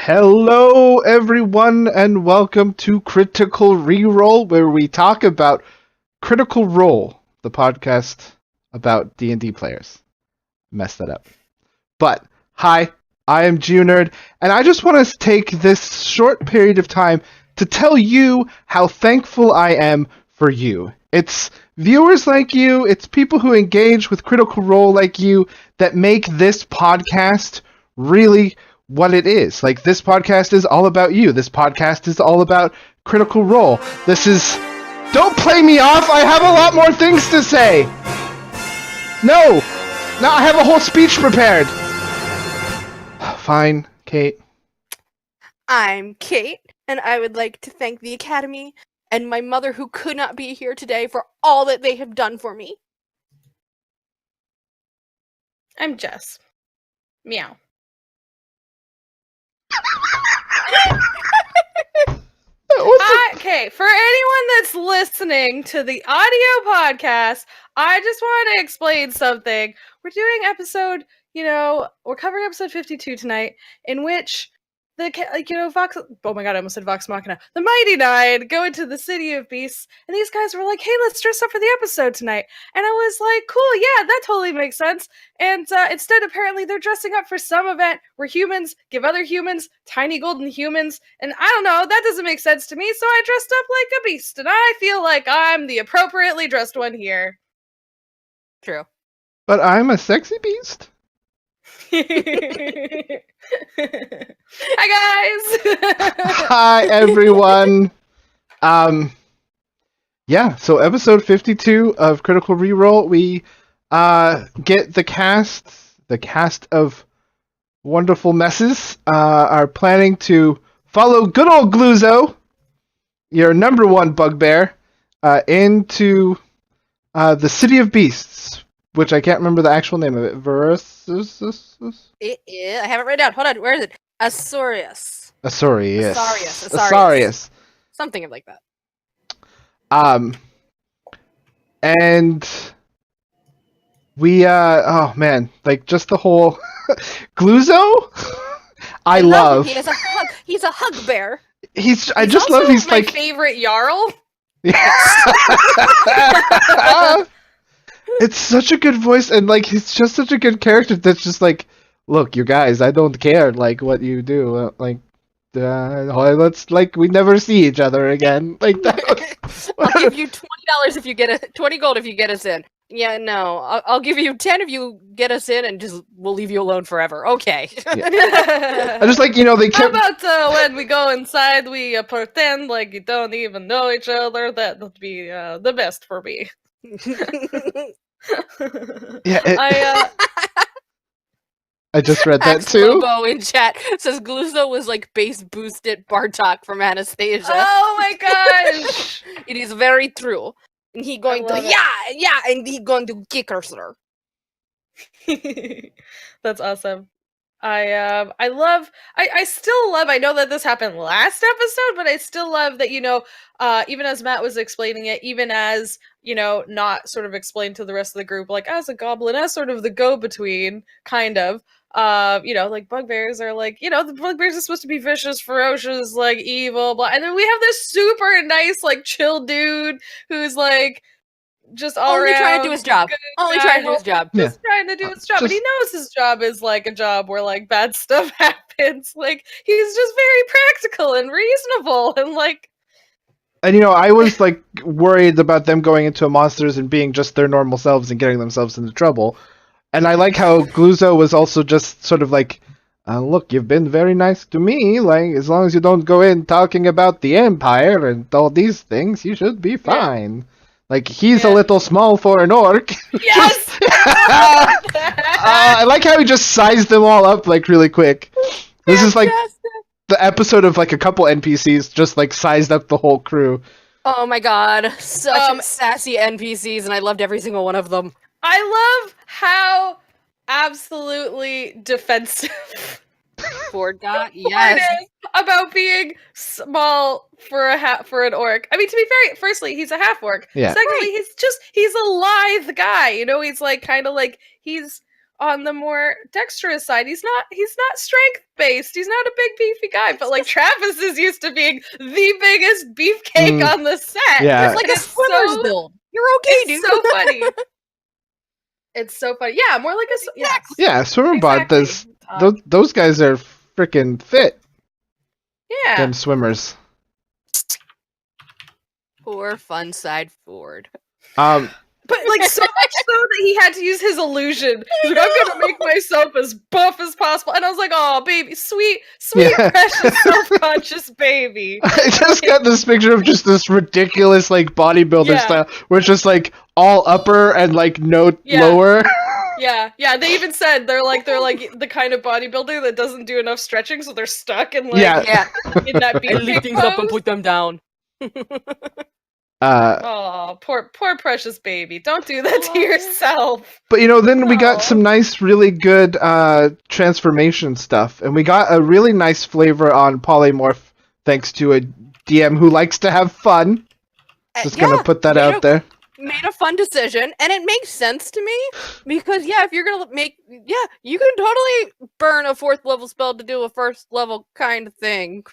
Hello, everyone, and welcome to Critical Reroll, where we talk about Critical Role, the podcast about D&D players. Messed that up. But, hi, I am GeoNerd, and I just want to take this short period of time to tell you how thankful I am for you. It's viewers like you, it's people who engage with Critical Role like you that make this podcast really what it is. Like, this podcast is all about you. This podcast is all about Critical Role. This is... Don't play me off! I have a lot more things to say! No! Now I have a whole speech prepared! Fine, Kate. I'm Kate, and I would like to thank the Academy and my mother who could not be here today for all that they have done for me. I'm Jess. Meow. Okay, for anyone that's listening to the audio podcast, I just want to explain something. We're doing we're covering episode 52 tonight, in which Vox. Oh my god, I almost said Vox Machina. The Mighty Nine go into the City of Beasts, and these guys were like, "Hey, let's dress up for the episode tonight." And I was like, "Cool, yeah, that totally makes sense." And instead, apparently, they're dressing up for some event where humans give other humans tiny golden humans, and I don't know, that doesn't make sense to me. So I dressed up like a beast, and I feel like I'm the appropriately dressed one here. True. But I'm a sexy beast? Hi guys. Hi everyone. So episode 52 of Critical Reroll, we get the cast of wonderful messes are planning to follow good old Gluzo, your number one bugbear, into the City of Beasts, which I can't remember the actual name of it. I have it right down. Hold on, where is it? Asorius. Asorius. Something like that. And we, just the whole Gluzo, I love. Him. He's a hug bear. He's my favorite Jarl. It's such a good voice, and he's just such a good character that's just like, look, you guys, I don't care what you do. Let's we never see each other again. I'll give you $20 if you get 20 gold if you get us in. Yeah, no, I'll give you 10 if you get us in, and we'll leave you alone forever. Okay. Yeah. I just they kept... How about when we go inside, we pretend like you don't even know each other? That would be the best for me. Yeah, I just read that too. Lobo in chat says Gluzo was base boosted Bartok from Anastasia. Oh my gosh! It is very true. And he going to and he going to kick her, sir. That's awesome. I still love, I know that this happened last episode, but I still love that, even as Matt was explaining it, even as, not sort of explained to the rest of the group, as a goblin, as sort of the go-between, kind of, bugbears are the bugbears are supposed to be vicious, ferocious, evil, blah, and then we have this super nice, chill dude who's, just all only around, trying to do his job. Only trying to do his job. Just trying to do his job. But he knows his job is a job where bad stuff happens. He's just very practical and reasonable and And I was worried about them going into monsters and being just their normal selves and getting themselves into trouble. And I like how Gluzo was also just sort of look, you've been very nice to me. As long as you don't go in talking about the Empire and all these things, you should be fine. Yeah. He's a little small for an orc. Yes! I like how he just sized them all up, really quick. This is the episode of, a couple NPCs just, sized up the whole crew. Oh my god. Such sassy NPCs, and I loved every single one of them. I love how absolutely defensive Ford got, yes. About being small for an orc. I mean, to be fair, firstly, he's a half orc. Yeah. Secondly, he's a lithe guy. He's on the more dexterous side. He's not strength based. He's not a big beefy guy, but like Travis is used to being the biggest beefcake on the set. Yeah. It's like And a swimmer's build. You're okay, dude. It's so funny. It's so funny. Yeah, more like a Yeah, swimmer bod does. Exactly. Those guys are freaking fit. Yeah. Them swimmers. Poor Fun Side Ford. But like so much so that he had to use his illusion. He's like, I'm gonna make myself as buff as possible. And I was like, oh baby, sweet, Yeah. precious, self-conscious baby. I just got this picture of just this ridiculous like bodybuilder Yeah. style, where it's just like all upper and like no Yeah. lower. Yeah. They even said they're like the kind of bodybuilder that doesn't do enough stretching, so they're stuck in like Yeah. in that I beefcake lift things up and pose. put them down. Oh, poor precious baby. Don't do that to yourself. But then we got Aw. some nice, really good transformation stuff, and we got a really nice flavor on polymorph thanks to a DM who likes to have fun. Just gonna put that out there. Made a fun decision, and it makes sense to me because if you're gonna you can totally burn a 4th level spell to do a 1st level kind of thing.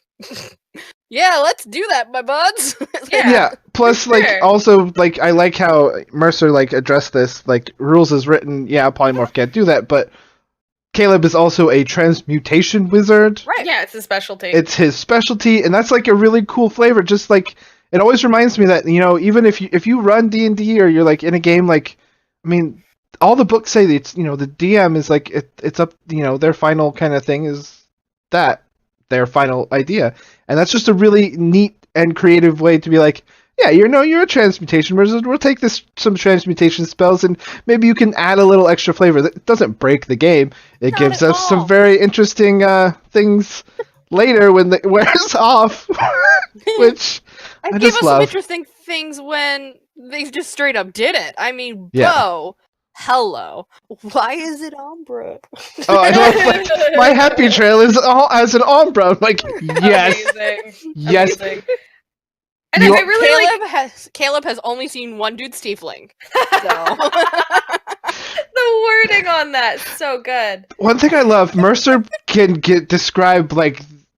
Yeah, let's do that, my buds. Yeah. Plus, Sure. also, I like how Mercer addressed this. Rules is written. Yeah, polymorph can't do that, but Caleb is also a transmutation wizard. Right. Yeah, it's a specialty. It's his specialty, and that's a really cool flavor. Just it always reminds me that even if you run D&D or you're in a game, all the books say that it's the DM is it's up their final kind of thing is that their final idea, and that's just a really neat and creative way to be you're a transmutation wizard. We'll take some transmutation spells, and maybe you can add a little extra flavor. That doesn't break the game. It Not gives at us some all. very interesting things later when it wears off, which I give just us love. some interesting things when they just straight up did it. I mean, Yeah. Bo, hello. Why is it Umbra? Oh, I love my happy trail is all as an Umbra. I'm yes, Amazing. yes. Amazing. And You- I really Caleb has only seen one dude's tiefling. the wording on that. So good. One thing I love, Mercer can describe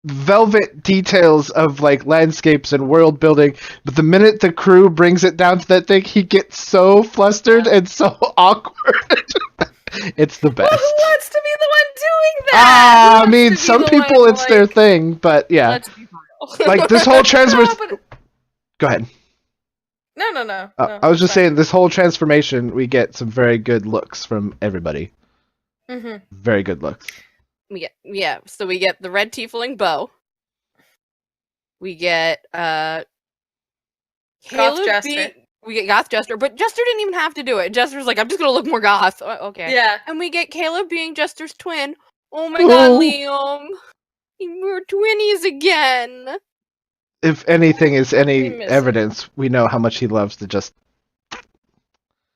velvet details of landscapes and world building, but the minute the crew brings it down to that thing, he gets so flustered and so awkward. It's the best. Well, who wants to be the one doing that? Who I wants mean, to be some the people one, it's their thing, but yeah, Let's be real. this whole No, transformation. but- Go ahead. No. I was just Sorry. saying, this whole transformation, we get some very good looks from everybody. Mhm. Very good looks. So we get the red tiefling Bo. We get Goth Caleb Jester. we get Goth Jester, but Jester didn't even have to do it. Jester's I'm just gonna look more goth. Okay. Yeah. And we get Caleb being Jester's twin. Oh my Ooh. god, Liam. We're twinnies again. If anything is any We miss him. evidence, we know how much he loves to just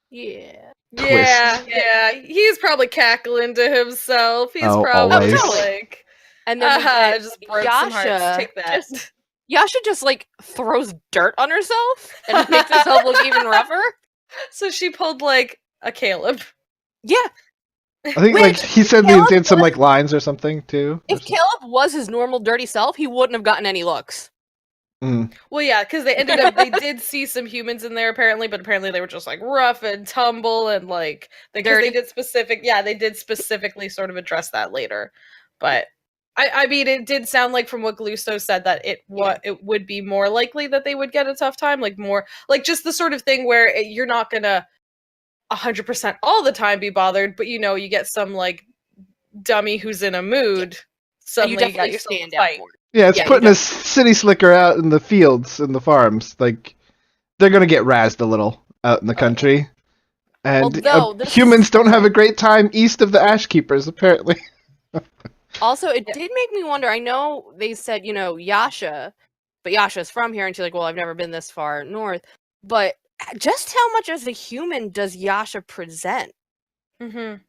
Yeah. twist. Yeah. He's probably cackling to himself. He's Oh, probably always. just like, And then we get just broke some hearts. Yasha. Take that. Yasha just throws dirt on herself and makes herself look even rougher. So she pulled like a Caleb. Yeah. I think Which he said he Caleb did some lines or something too. If Caleb was his normal dirty self, he wouldn't have gotten any looks. Well, yeah, because they did see some humans in there apparently, but apparently they were just rough and tumble and Dirty. they did specifically sort of address that later. But I mean, it did sound like from what Glusto said that it would be more likely that they would get a tough time, more just the sort of thing where you're not gonna 100% all the time be bothered, but you get some dummy who's in a mood. Suddenly You definitely yourself a stand out fight. for it. Yeah, it's Yeah, you putting a city slicker out in the fields and the farms. They're gonna get razzed a little out in the country, and Although, this- humans don't have a great time east of the Ash Keepers, apparently. Also, it did make me wonder. I know they said, Yasha, but Yasha's from here, and she's well, I've never been this far north. But just how much as a human does Yasha present? Mm-hmm.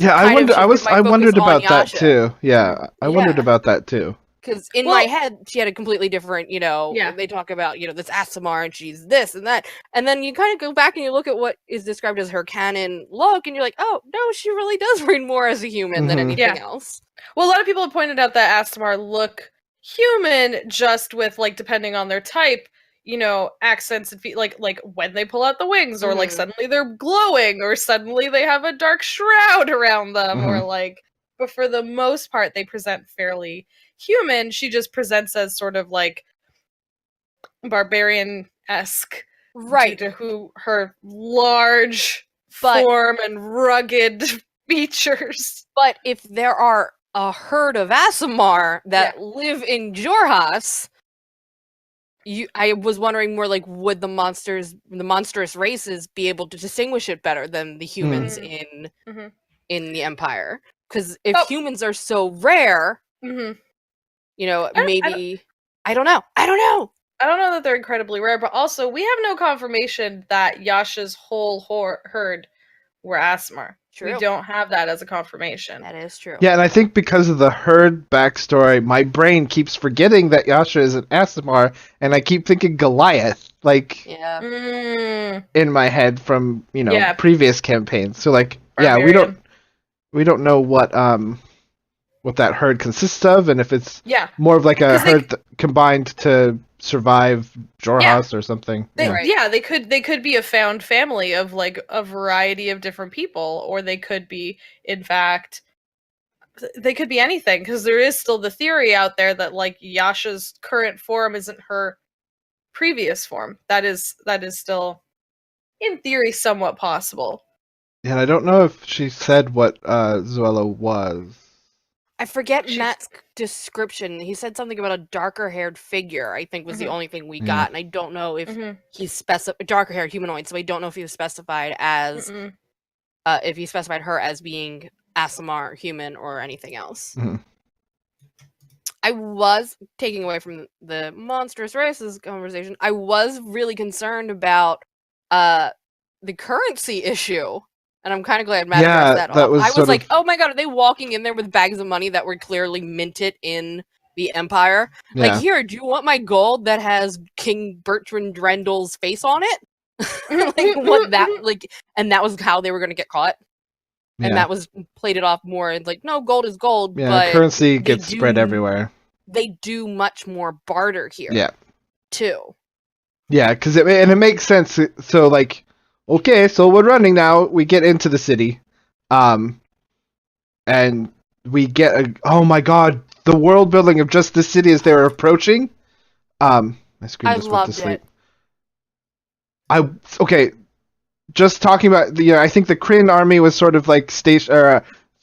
Yeah, I wondered about that too. Yeah, I wondered about that too. Because in Well- my head, she had a completely different, Yeah. they talk about, this Asimar and she's this and that. And then you kind of go back and you look at what is described as her canon look, and you're like, oh, no, she really does read more as a human than Mhm. anything Yeah. else. Well, a lot of people have pointed out that Astamar look human, just with like depending on their type, accents and like when they pull out the wings, or like Mhm. suddenly they're glowing, or suddenly they have a dark shroud around them, or like. But for the most part, they present fairly human. She just presents as sort of like barbarian-esque, Right. due to her large But- form and rugged features. But if there are a herd of Asimar that live in Jorhas, I was wondering more like, would the monstrous races be able to distinguish it better than the humans Mhm. in the Empire? Because if Oh. humans are so rare, Mhm. maybe I don't know. I don't know. I don't know that they're incredibly rare, but also we have no confirmation that Yasha's whole herd were Asmar. True. We don't have that as a confirmation. That is true. Yeah, and I think because of the herd backstory, my brain keeps forgetting that Yasha is an Asimar, and I keep thinking Goliath, like Yeah. in my head from Yeah. previous campaigns. So like, Barbarian. we don't know what that herd consists of, and if it's Yeah. more of like a 'Cause they- herd combined to survive Jorhas or something. Right. They could be a found family of like a variety of different people, or they could be, in fact, they could be anything, because there is still the theory out there that like Yasha's current form isn't her previous form. That is still, in theory, somewhat possible. And I don't know if she said what Zuela was. I forget Matt's description. He said something about a darker-haired figure, I think was the only thing we got, and I don't know if he's darker-haired humanoid, so I don't know if he was specified as if he specified her as being Asimar, human, or anything else. I was taking away from the monstrous races conversation. I was really concerned about the currency issue. And I'm kind of glad Matt addressed that. that was I was like, of... oh my god, are they walking in there with bags of money that were clearly minted in the Empire? Yeah. Like, here, do you want my gold that has King Bertrand Drendel's face on it? And that was how they were going to get caught. And that was played it off more. It's like, no, gold is gold. Yeah, but currency gets spread everywhere. They do much more barter here. Yeah. Too. Yeah, because it makes sense. So like, okay, so we're running now. We get into the city, and we get oh my god, the world building of just the city as they're approaching. My screen just went to sleep. Okay, just talking about I think the Kryn army was sort of like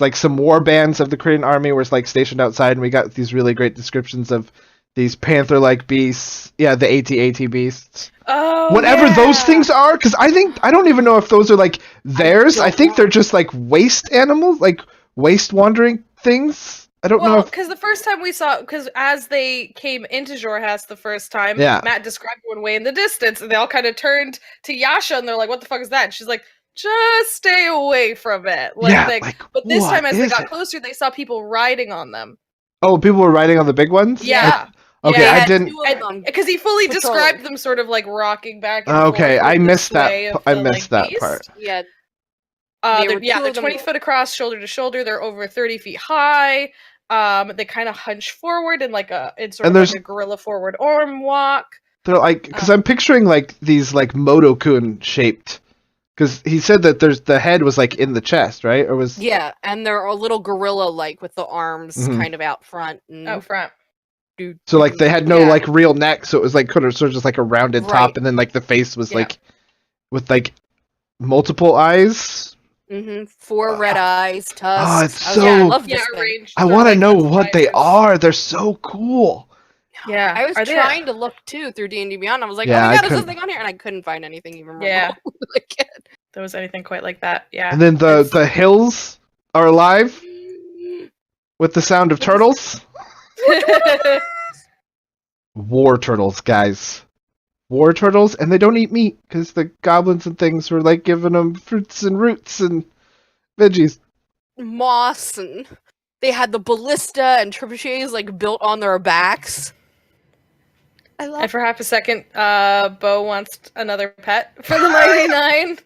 like some war bands of the Kryn army were like stationed outside, and we got these really great descriptions of these panther-like beasts. Yeah, the AT-AT beasts. Oh, whatever those things are, because I don't even know if those are like theirs. I think they're just like waste animals, like waste wandering things. I don't know. Well, because the first time we saw, because as they came into Jorhas the first time, Matt described one way in the distance, and they all kind of turned to Yasha, and they're like, "What the fuck is that?" And she's like, "Just stay away from it." But this time, as they got closer, they saw people riding on them. Oh, people were riding on the big ones? Yeah. Okay, yeah, I didn't. Because he fully described them sort of like rocking back and forth. Okay, I missed that. I missed that beast. part. Yeah. They're 20 foot across, shoulder to shoulder. They're over 30 feet high. They kind of hunch forward in like a gorilla forward arm walk. They're like, because I'm picturing like these like Motokun shaped. Because he said that the head was like in the chest, right? Or was and they're a little gorilla like with the arms kind of out front. Out front. So like they had no like real neck, so it was like sort of just like a rounded top, and then like the face was like with like multiple eyes. 4 red eyes, tusks. Oh, it's so. I love this thing. I want to know what they are. They're so cool. Yeah, I was trying to look too through D&D Beyond. I was like, oh my god, is this thing on here? And I couldn't find anything even more. Yeah, there was anything quite like that. Yeah, and then the hills are alive with the sound of turtles. War turtles, guys. War turtles, and they don't eat meat because the goblins and things were like giving them fruits and roots and veggies. Moss and They had the ballista and trebuchets like built on their backs. I love. And for half a second, Bo wants another pet for the Mighty Nine.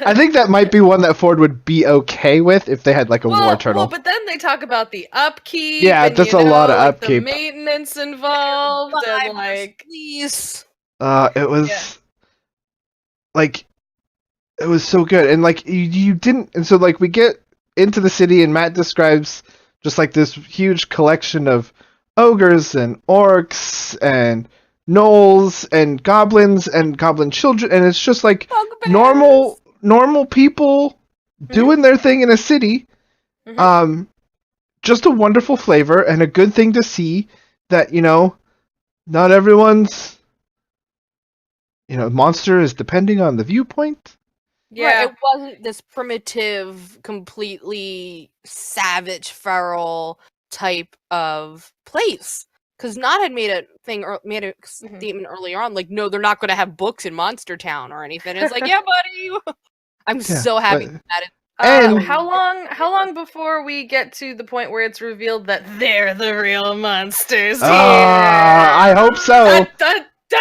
I think that might be one that Ford would be okay with if they had like a war turtle. Well, but then they talk about the upkeep. Yeah, and, that's a lot of like, upkeep. The maintenance involved, and like, please. It was like, it was so good, and like you didn't, and so like we get into the city, and Matt describes just like this huge collection of ogres and orcs and gnolls and goblins and goblin children, and it's just like normal people doing their thing in a city. Just a wonderful flavor and a good thing to see that, not everyone's, monster is depending on the viewpoint. yeah, Right, it wasn't this primitive, completely savage, feral type of place. Because Nod had made a statement earlier on, like, no, they're not going to have books in Monster Town or anything. It's like, yeah, buddy. I'm so happy that is. And how long before we get to the point where it's revealed that they're the real monsters? I hope so. Dun, dun, dun!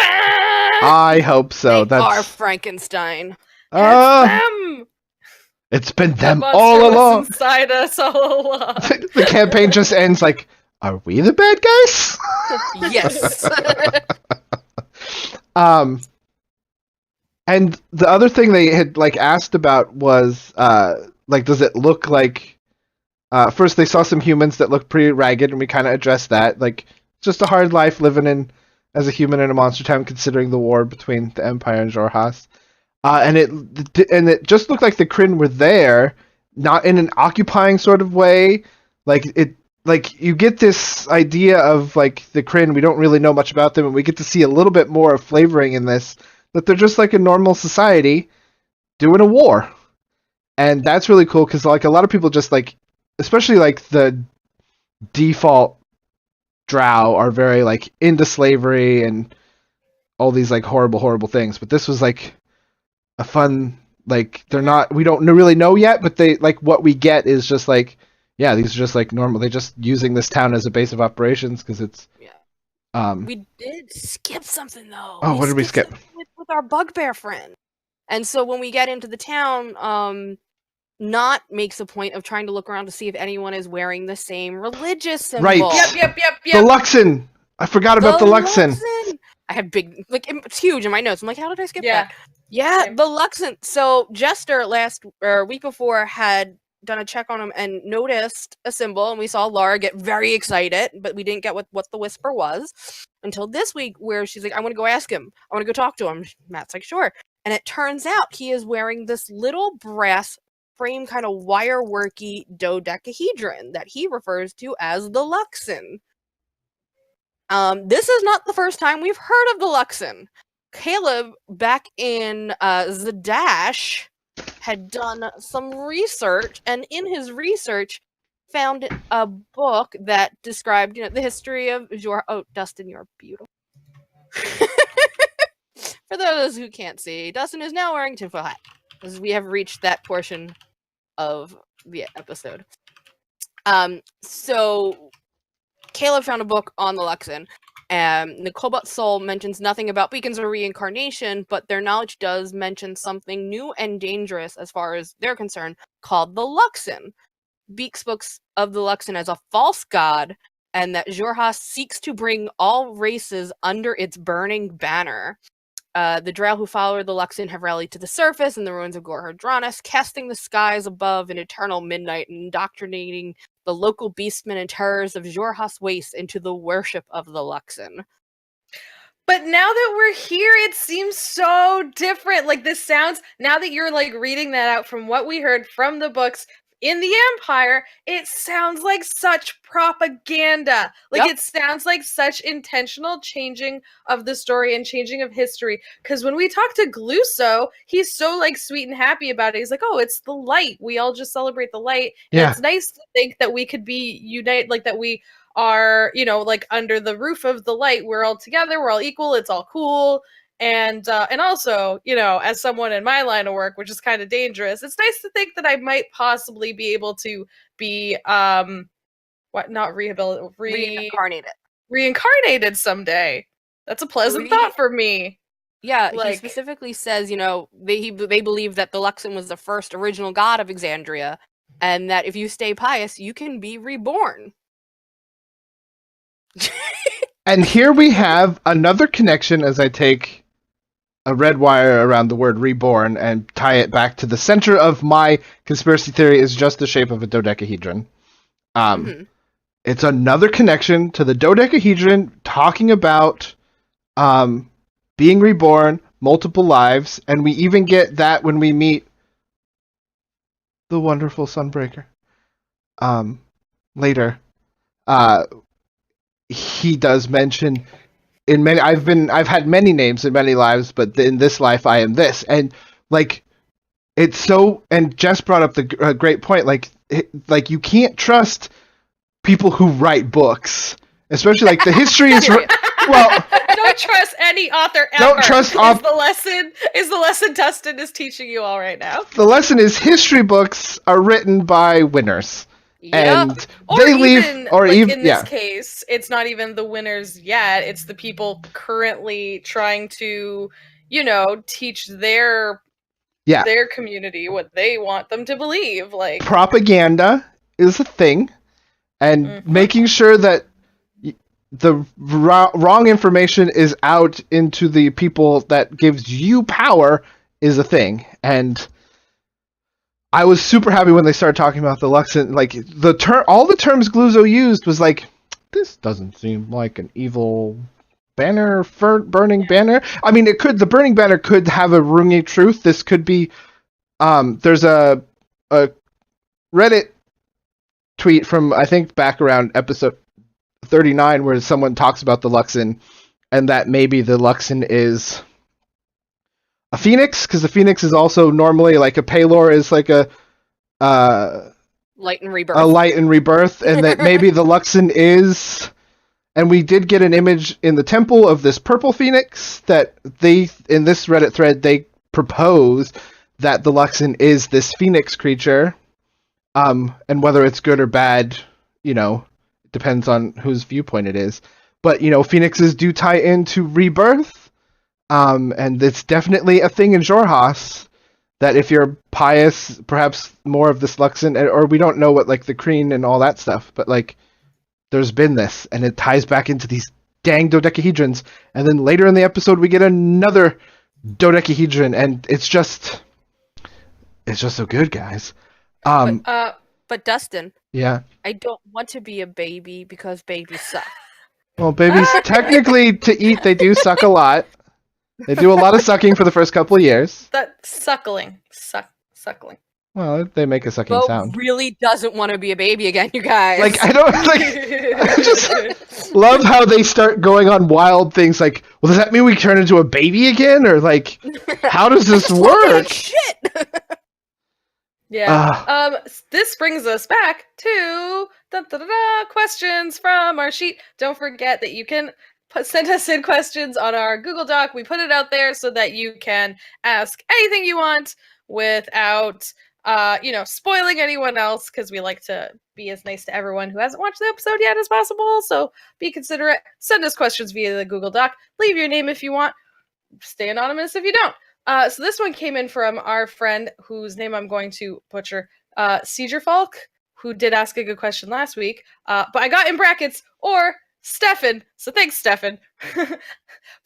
I hope so. They are Frankenstein. It's them. It's been The them monster all was along. inside us all along. The campaign just ends like, are we the bad guys? Yes. And the other thing they had like asked about was like, does it look like? First, they saw some humans that looked pretty ragged, and we kind of addressed that. Like, just a hard life living as a human in a monster town, considering the war between the Empire and Xhorhas. And it just looked like the Kryn were there, not in an occupying sort of way. Like you get this idea of like the Kryn. We don't really know much about them, and we get to see a little bit more of flavoring in this. That they're just like a normal society doing a war, and that's really cool because like a lot of people just like, especially like the default Drow are very like into slavery and all these like horrible things. But this was like a fun, like they're not, we don't really know yet, but they like what we get is just like, yeah, these are just like normal. They're just using this town as a base of operations because it's. We did skip something though. Oh, what did we skip? With our bugbear friend. And so when we get into the town, Not makes a point of trying to look around to see if anyone is wearing the same religious symbol. Right. Yep. The Luxon. I forgot about the Luxon. I had big, like, it's huge in my notes. I'm like, how did I skip Yeah. that? Yeah, Same. the Luxon. So Jester week before had done a check on him and noticed a symbol, and we saw Laura get very excited, but we didn't get what the whisper was until this week, where she's like, I want to go ask him. I want to go talk to him. Matt's like, sure. And it turns out he is wearing this little brass frame kind of wire-worky dodecahedron that he refers to as the Luxon. This is not the first time we've heard of the Luxon. Caleb, back in Zadash, had done some research, and in his research found a book that described, the history of Dustin, you're beautiful. For those who can't see, Dustin is now wearing a tinfoil hat, as we have reached that portion of the episode. So Caleb found a book on the Luxon. The Cobalt Soul mentions nothing about beacons or reincarnation, but their knowledge does mention something new and dangerous as far as they're concerned, called the Luxon. Beak spoke of the Luxon as a false god, and that Xhorhas seeks to bring all races under its burning banner. The Drow who follow the Luxon have rallied to the surface in the ruins of Gorhardranus, casting the skies above in eternal midnight and indoctrinating the local beastmen and terrors of Xhorhas Waste into the worship of the Luxon. But now that we're here, it seems so different. Like, this sounds, now that you're like reading that out from what we heard from the books in the Empire, it sounds like such propaganda. Like, Yep. It sounds like such intentional changing of the story and changing of history. Because when we talk to Gluso, he's so like sweet and happy about it. He's like, oh, it's the light. We all just celebrate the light. And Yeah. it's nice to think that we could be united, like that we are, like under the roof of the light. We're all together. We're all equal. It's all cool. And also, as someone in my line of work, which is kind of dangerous, it's nice to think that I might possibly be able to be what? Not Reincarnated. reincarnated someday. That's a pleasant thought for me. Yeah, he Like- specifically says, they believe that the Luxon was the first original god of Exandria, and that if you stay pious, you can be reborn. And here we have another connection as I take a red wire around the word reborn and tie it back to the center of my conspiracy theory is just the shape of a dodecahedron. Mhm. It's another connection to the dodecahedron talking about being reborn, multiple lives, and we even get that when we meet the wonderful Sunbreaker. Later, he does mention in many. I've had many names in many lives, but in this life I am this, and like it's so. And Jess brought up the great point. Like you can't trust people who write books, especially like the history is. Well, don't trust any author ever. Don't trust is the lesson Dustin is teaching you all right now. The lesson is history books are written by winners. Yep. And they leave, in this case, it's not even the winners yet. It's the people currently trying to, teach their community what they want them to believe. Like propaganda is a thing, and making sure that the wrong information is out into the people that gives you power is a thing. And I was super happy when they started talking about the Luxon. Like all the terms Gluzo used was like, this doesn't seem like an evil banner, burning banner. I mean, the burning banner could have a rungy truth. This could be, there's a Reddit tweet from, I think, back around episode 39 where someone talks about the Luxon and that maybe the Luxon is a phoenix, because the phoenix is also normally like a Palor is like a light and rebirth. A light and rebirth, and that maybe the Luxon is, and we did get an image in the temple of this purple phoenix that they, in this Reddit thread, they propose that the Luxon is this phoenix creature, and whether it's good or bad, depends on whose viewpoint it is. But, phoenixes do tie into rebirth, and it's definitely a thing in Xhorhas that if you're pious, perhaps more of this Luxon, or we don't know what, like, the Kreen and all that stuff, but, like, there's been this, and it ties back into these dang dodecahedrons, and then later in the episode we get another dodecahedron, and it's just so good, guys. But Dustin, yeah, I don't want to be a baby because babies suck. Well, babies technically to eat they do suck a lot. They do a lot of sucking for the first couple of years. That suckling. Well, they make a sucking Bo sound. really doesn't want to be a baby again, you guys. Like I just love how they start going on wild things like, well, does that mean we turn into a baby again? Or like, how does this work? Shit. Yeah. This brings us back to questions from our sheet. Don't forget that you can send us in questions on our Google Doc. We put it out there so that you can ask anything you want without, spoiling anyone else, because we like to be as nice to everyone who hasn't watched the episode yet as possible. So be considerate. Send us questions via the Google Doc. Leave your name if you want. Stay anonymous if you don't. So this one came in from our friend, whose name I'm going to butcher, Seizure Falk, who did ask a good question last week. But I got in brackets, or Stefan. So thanks, Stefan.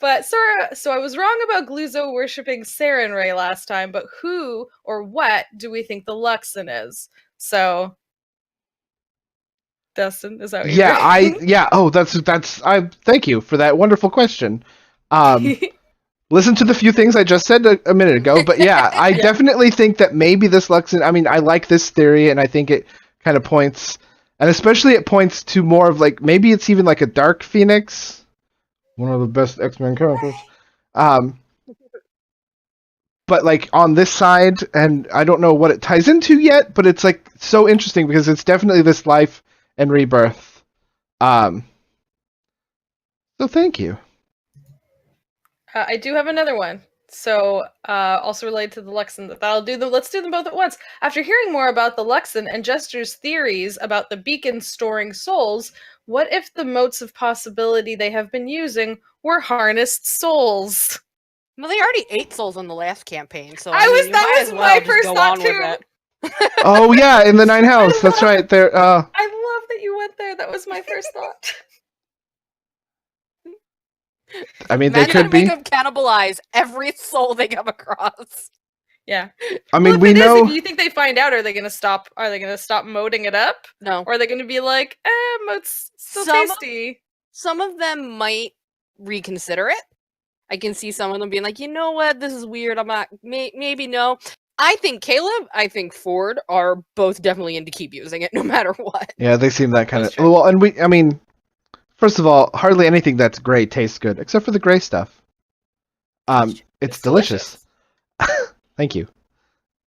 But Sora, so I was wrong about Gluzo worshipping Sarenrae last time, but who or what do we think the Luxon is? So, Dustin, is that what you're Oh, that's I thank you for that wonderful question. Listen to the few things I just said a minute ago, but yeah, I definitely think that maybe this Luxon, I mean, I like this theory, and I think it kind of points, and especially it points to more of like, maybe it's even like a Dark Phoenix, one of the best X-Men characters. But like on this side, and I don't know what it ties into yet, but it's like so interesting because it's definitely this life and rebirth. So thank you. I do have another one. So, also related to the Luxon, let's do them both at once. After hearing more about the Luxon and Jester's theories about the beacon storing souls, what if the motes of possibility they have been using were harnessed souls? Well, they already ate souls on the last campaign, so That was my first go thought on too. with it. Oh yeah, in the Nine House. That's right. There. I love that you went there. That was my first thought. I mean, they Imagine could be. make them cannibalize every soul they come across. Yeah. I Well, mean, if we it is, know. if you think they find out, are they gonna stop? Are they gonna stop moding it up? No. Or are they gonna be like, mote's still tasty? Some of them might reconsider it. I can see some of them being like, you know what, this is weird. I'm not. Maybe no. I think Caleb, I think Ford are both definitely in to keep using it no matter what. Yeah, they seem that kind That's of. true. Well, and I mean, first of all, hardly anything that's gray tastes good, except for the gray stuff. It's delicious. Thank you.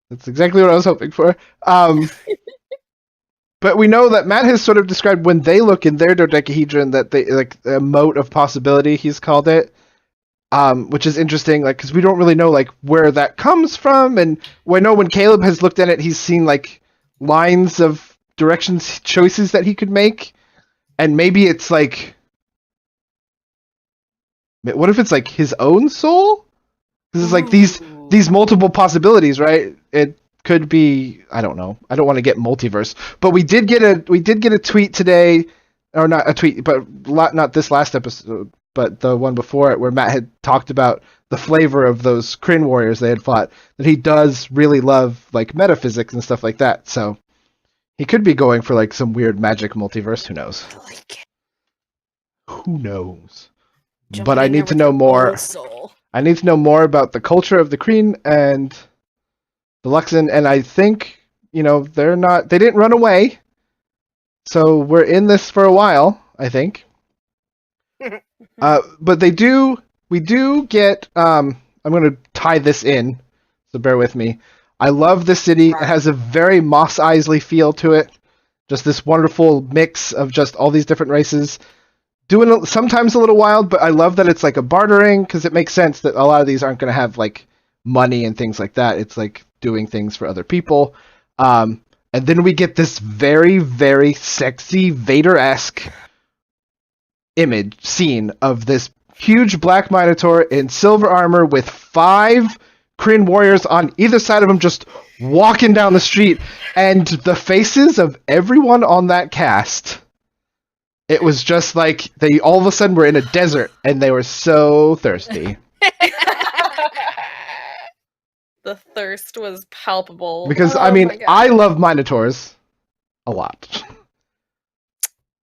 That's exactly what I was hoping for. But we know that Matt has sort of described when they look in their dodecahedron that they like a mote of possibility. He's called it, which is interesting, like because we don't really know like where that comes from, and we know when Caleb has looked at it, he's seen like lines of directions, choices that he could make, and maybe it's like, what if it's like his own soul? This is like these multiple possibilities, right? It could be, I don't know. I don't want to get multiverse, but we did get a tweet today, or not a tweet, but not this last episode, but the one before it, where Matt had talked about the flavor of those Kryn warriors they had fought. That he does really love like metaphysics and stuff like that. So he could be going for like some weird magic multiverse. Who knows? Who knows? But I need to know more. I need to know more about the culture of the Kryn and the Luxon, and I think, you know, they didn't run away, so we're in this for a while, I think. But we do get, I'm going to tie this in, so bear with me. I love the city. It has a very Mos Eisley feel to it. Just this wonderful mix of just all these different races. Doing sometimes a little wild, but I love that it's like a bartering, because it makes sense that a lot of these aren't going to have like money and things like that. It's like doing things for other people. And then we get this very, very sexy Vader-esque scene of this huge black Minotaur in silver armor with 5 Kryn warriors on either side of him just walking down the street, and the faces of everyone on that cast. It was just like they all of a sudden were in a desert and they were so thirsty. The thirst was palpable. Because I mean, I love Minotaurs a lot.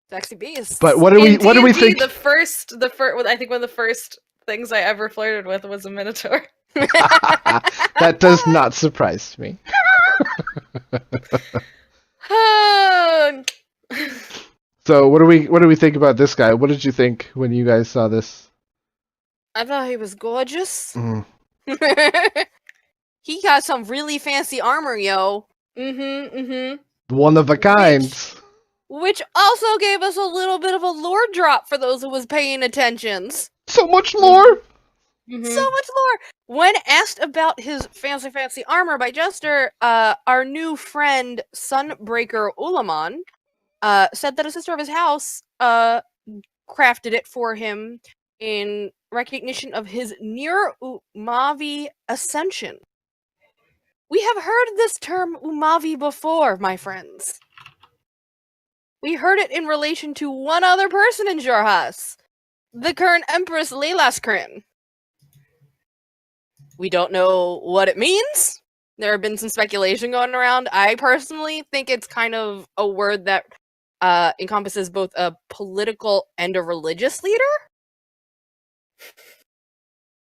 Sexy beast. But what do we think? The first I think one of the first things I ever flirted with was a Minotaur. That does not surprise me. So what do we think about this guy? What did you think when you guys saw this? I thought he was gorgeous. Mm. He got some really fancy armor, yo. One of a kind. Which also gave us a little bit of a lore drop for those who was paying attention. So much lore. So much lore. When asked about his fancy armor by Jester, our new friend Sunbreaker Ulaman said that a sister of his house crafted it for him in recognition of his near Umavi ascension. We have heard this term Umavi before, my friends. We heard it in relation to one other person in Jorhas, the current Empress Leilas Kryn. We don't know what it means. There have been some speculation going around. I personally think it's kind of a word that encompasses both a political and a religious leader.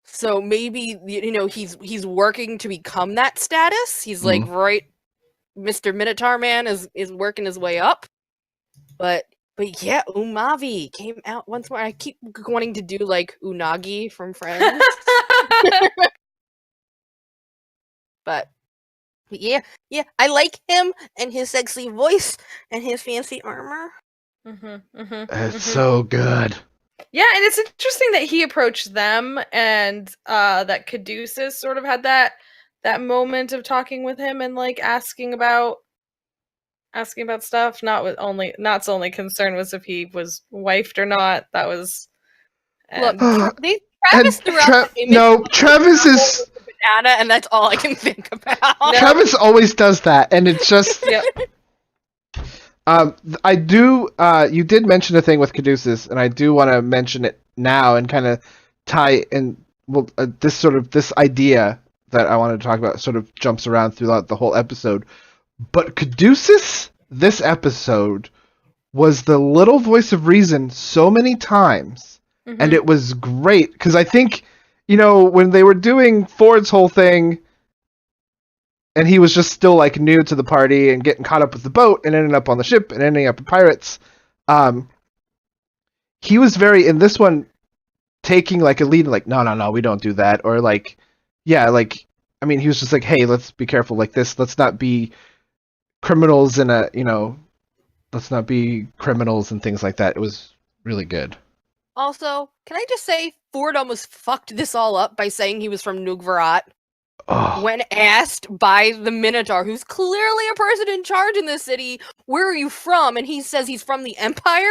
So maybe, you know, he's working to become that status. He's like, right, Mr. Minotaur Man is working his way up. But yeah, Umavi came out once more. I keep wanting to do like Unagi from Friends. But yeah, I like him and his sexy voice and his fancy armor. It's so good. Yeah, and it's interesting that he approached them, and that Caduceus sort of had that moment of talking with him and like asking about stuff. Not's only concern was if he was wifed or not. That was Look, and Travis threw out the image no, of Travis is a banana, and that's all I can think about. No. Travis always does that, and it's just yep. I do. You did mention a thing with Caduceus, and I do want to mention it now and kind of tie in. Well, this idea that I wanted to talk about sort of jumps around throughout the whole episode. But Caduceus, this episode, was the little voice of reason so many times, and it was great because I think, when they were doing Ford's whole thing. And he was just still like new to the party and getting caught up with the boat and ending up on the ship and ending up with pirates. He was very in this one taking like a lead, like no, we don't do that, or like, yeah, like I mean, he was just like, hey, let's be careful like this. Let's not be criminals let's not be criminals and things like that. It was really good. Also, can I just say Ford almost fucked this all up by saying he was from Nugvarat. Oh. When asked by the Minotaur, who's clearly a person in charge in this city, where are you from? And he says he's from the Empire?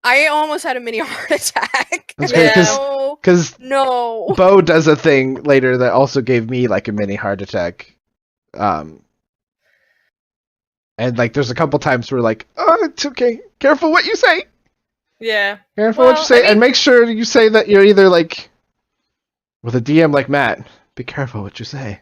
I almost had a mini heart attack. That's great because No. Bo does a thing later that also gave me like a mini heart attack. And like there's a couple times where like, oh, it's okay. Careful what you say. Yeah. Careful what you say, and make sure you say that you're either like with a DM like Matt. Be careful what you say.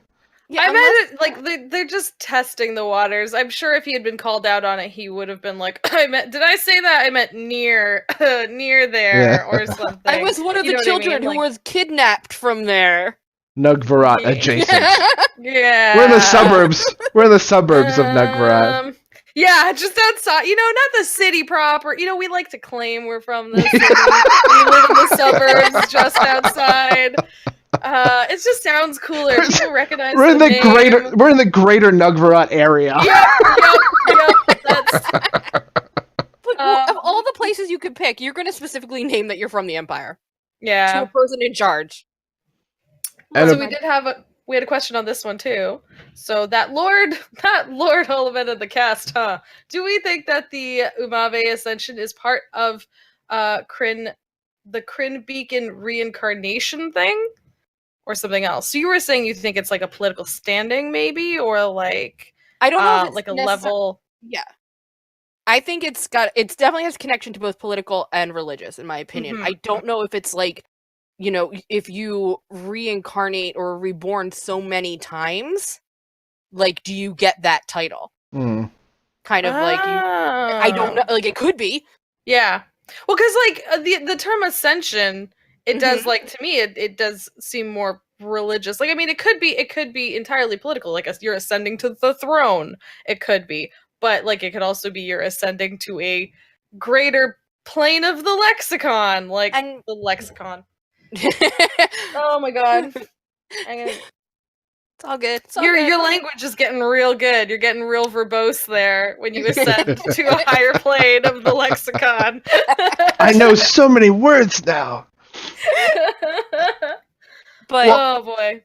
Yeah, I meant like they're just testing the waters. I'm sure if he had been called out on it, he would have been like, did I say that? I meant near there or something. I was one of the children who was kidnapped from there. Nugvarat adjacent. Yeah. We're in the suburbs. We're in the suburbs of Nugvarat. Yeah, just outside. Not the city proper. We like to claim we're from the city. We live in the suburbs just outside. It just sounds cooler. People recognize we're in the name. We're in the greater Nugvarat area. Yep. Of all the places you could pick, you're going to specifically name that you're from the Empire. Yeah. To a person in charge. So we had a question on this one too. So that Lord Olivet of the cast, huh? Do we think that the Umave Ascension is part of the Kryn Beacon reincarnation thing? Or something else? So you were saying you think it's like a political standing, maybe, or like I don't know, if it's like a level. Yeah, I think it definitely has connection to both political and religious, in my opinion. Mm-hmm. I don't know if it's like, if you reincarnate or reborn so many times, like, do you get that title? Mm. Kind of like I don't know. Like, it could be. Yeah. Well, because like the term ascension. It does, like, to me, it does seem more religious. Like, I mean, it could be entirely political. Like, you're ascending to the throne. It could be. But, like, it could also be you're ascending to a greater plane of the lexicon. Like, the lexicon. Oh, my God. It's all good. Your language is getting real good. You're getting real verbose there when you ascend to a higher plane of the lexicon. I know so many words now. But oh boy,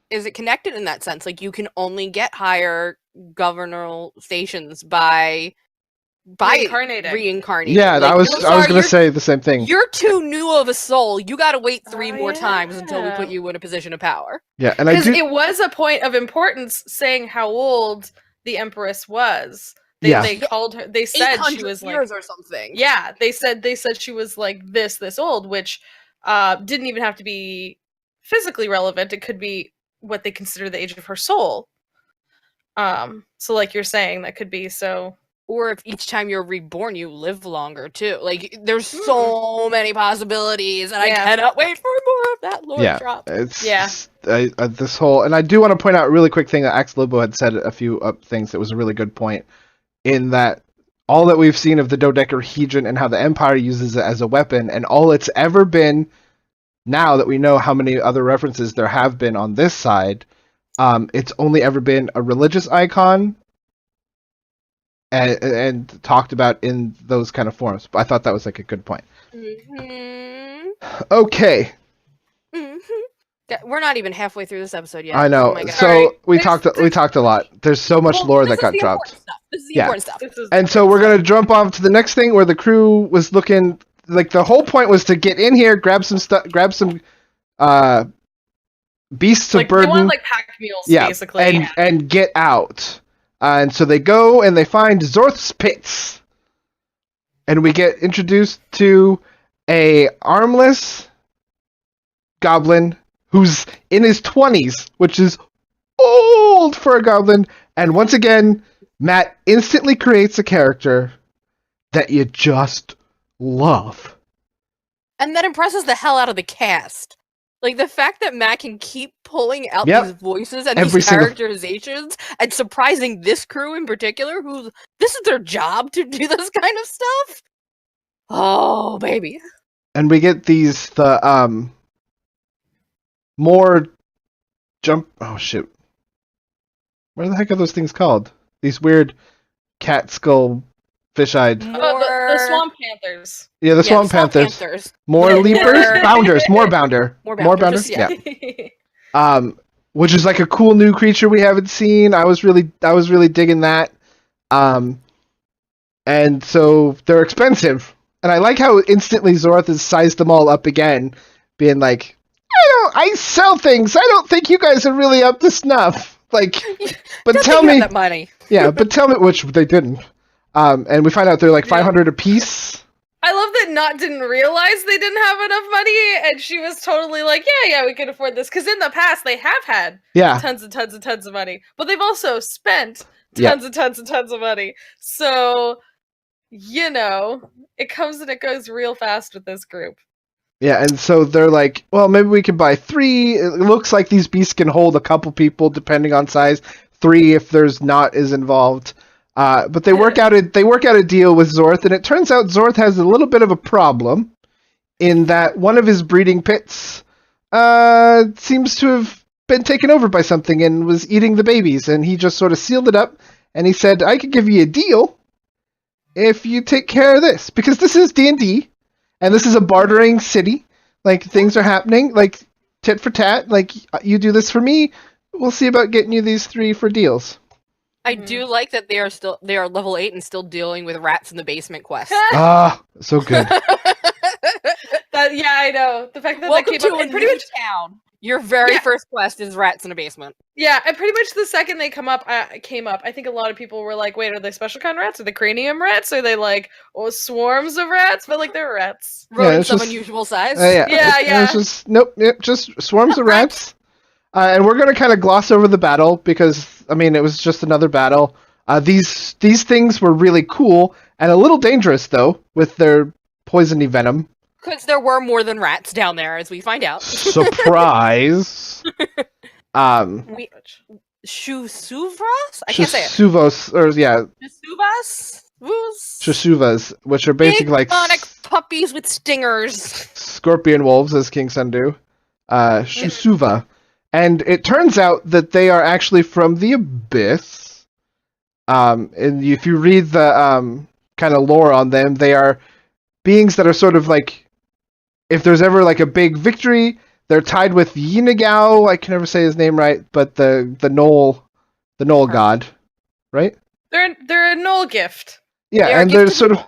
is it connected in that sense? Like, you can only get higher governor stations by reincarnating. Yeah, like, I was gonna say the same thing. You're too new of a soul. You gotta wait 3 more times until we put you in a position of power. Yeah, and because it was a point of importance saying how old the Empress was. They called her. They said she was like years or something. Yeah, they said she was like this old, which didn't even have to be physically relevant. It could be what they consider the age of her soul. So like you're saying, that could be so. Or if each time you're reborn, you live longer too. Like, there's so many possibilities, and I cannot wait for more of that lore drop. This whole, and I do want to point out a really quick thing that Axe Lobo had said a few things that was a really good point. In that all that we've seen of the dodecahedron and how the Empire uses it as a weapon, and all it's ever been, now that we know how many other references there have been on this side, it's only ever been a religious icon and talked about in those kind of forms. But I thought that was like a good point. Mm-hmm. Okay, Mm-hmm. We're not even halfway through this episode yet. I know. Oh my god. So we talked There's a lot. There's so much Well, lore this that is got the dropped. important stuff. This is the Yeah. important stuff. This is And so we're gonna jump off to the next thing where the crew was looking. Like the whole point was to get in here, grab some stuff, grab some beasts like of burden. they want like pack mules, basically. and get out. And so they go and they find Zorth's pits, and we get introduced to a armless goblin who's in his 20s, which is old for a goblin. And once again, Matt instantly creates a character that you just love. And that impresses the hell out of the cast. Like, the fact that Matt can keep pulling out Yep. these voices and Every these single- characterizations and surprising this crew in particular, who this is their job to do this kind of stuff. Oh, baby. And we get more jump. Oh shit! What the heck are those things called? These weird cat skull, fish-eyed. The Swamp Panthers. Yeah, the Yeah, Swamp Panthers. More More- leapers, bounders, more bounder, More more bounders, bounders. yeah. Yeah. Which is like a cool new creature we haven't seen. I was really digging that. And so they're expensive, and I like how instantly Zorth has sized them all up again, being like, I sell things. I don't think you guys are really up to snuff. Like, but Don't tell think you me, have that money. yeah, but tell me, which they didn't. And we find out they're like 500 a piece. I love that Not didn't realize they didn't have enough money, and she was totally like, yeah, we can afford this. Because in the past, they have had Yeah, tons and tons and tons of money, but they've also spent Yeah. tons and tons and tons of money. So, it comes and it goes real fast with this group. yeah, and so they're like, well, maybe we can buy 3. It looks like these beasts can hold a couple people depending on size. 3 if there's not is involved. But they work out a deal with Zorth, and it turns out Zorth has a little bit of a problem in that one of his breeding pits seems to have been taken over by something and was eating the babies, and he just sort of sealed it up, and he said, I could give you a deal if you take care of this, because this is D&D, and this is a bartering city. Like, things are happening, like, tit for tat, like, you do this for me, we'll see about getting you these 3 for deals. I do like that they are level 8 and still dealing with rats in the basement quest. Ah, so good. Yeah, I know. The fact that Welcome that came to up, a and pretty new much, town. Your very Yeah. first quest is rats in a basement. yeah, and pretty much the second they came up, I think a lot of people were like, wait, are they special kind of rats? Are they cranium rats? Are they like swarms of rats? But like, they're rats. Rodents it's of just- unusual size. Yeah. It's just just swarms of rats. And we're gonna kind of gloss over the battle because it was just another battle. These things were really cool and a little dangerous though with their poisony venom. Because there were more than rats down there, as we find out. Surprise. We Shusuvras? I can't say it. Shusuvos, or yeah, Shusuvas? Shusuvas, which are basically like Big puppies with stingers. scorpion wolves, as King Sun do. Shusuva. And it turns out that they are actually from the Abyss. And if you read the kind of lore on them, they are beings that are sort of like, if there's ever like a big victory, they're tied with Yinagao. I can never say his name right, but the Knoll god, right? They're a null gift. Yeah, They are and they're gifted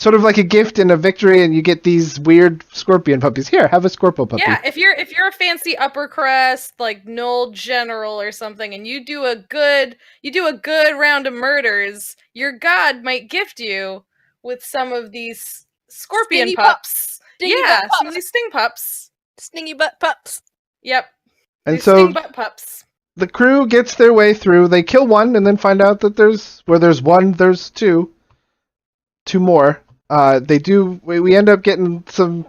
sort of like a gift and a victory, and you get these weird scorpion puppies. Here, have a Scorpio puppy. Yeah, if you're a fancy upper crust like null general or something, and you do a good round of murders, your god might gift you with some of these scorpion Stingy pups. Stingy Yeah, butt some of pups. these sting pups. Stingy butt pups. Yep. And these so sting butt pups. the crew gets their way through. They kill one, and then find out that there's one, there's two more. We end up getting some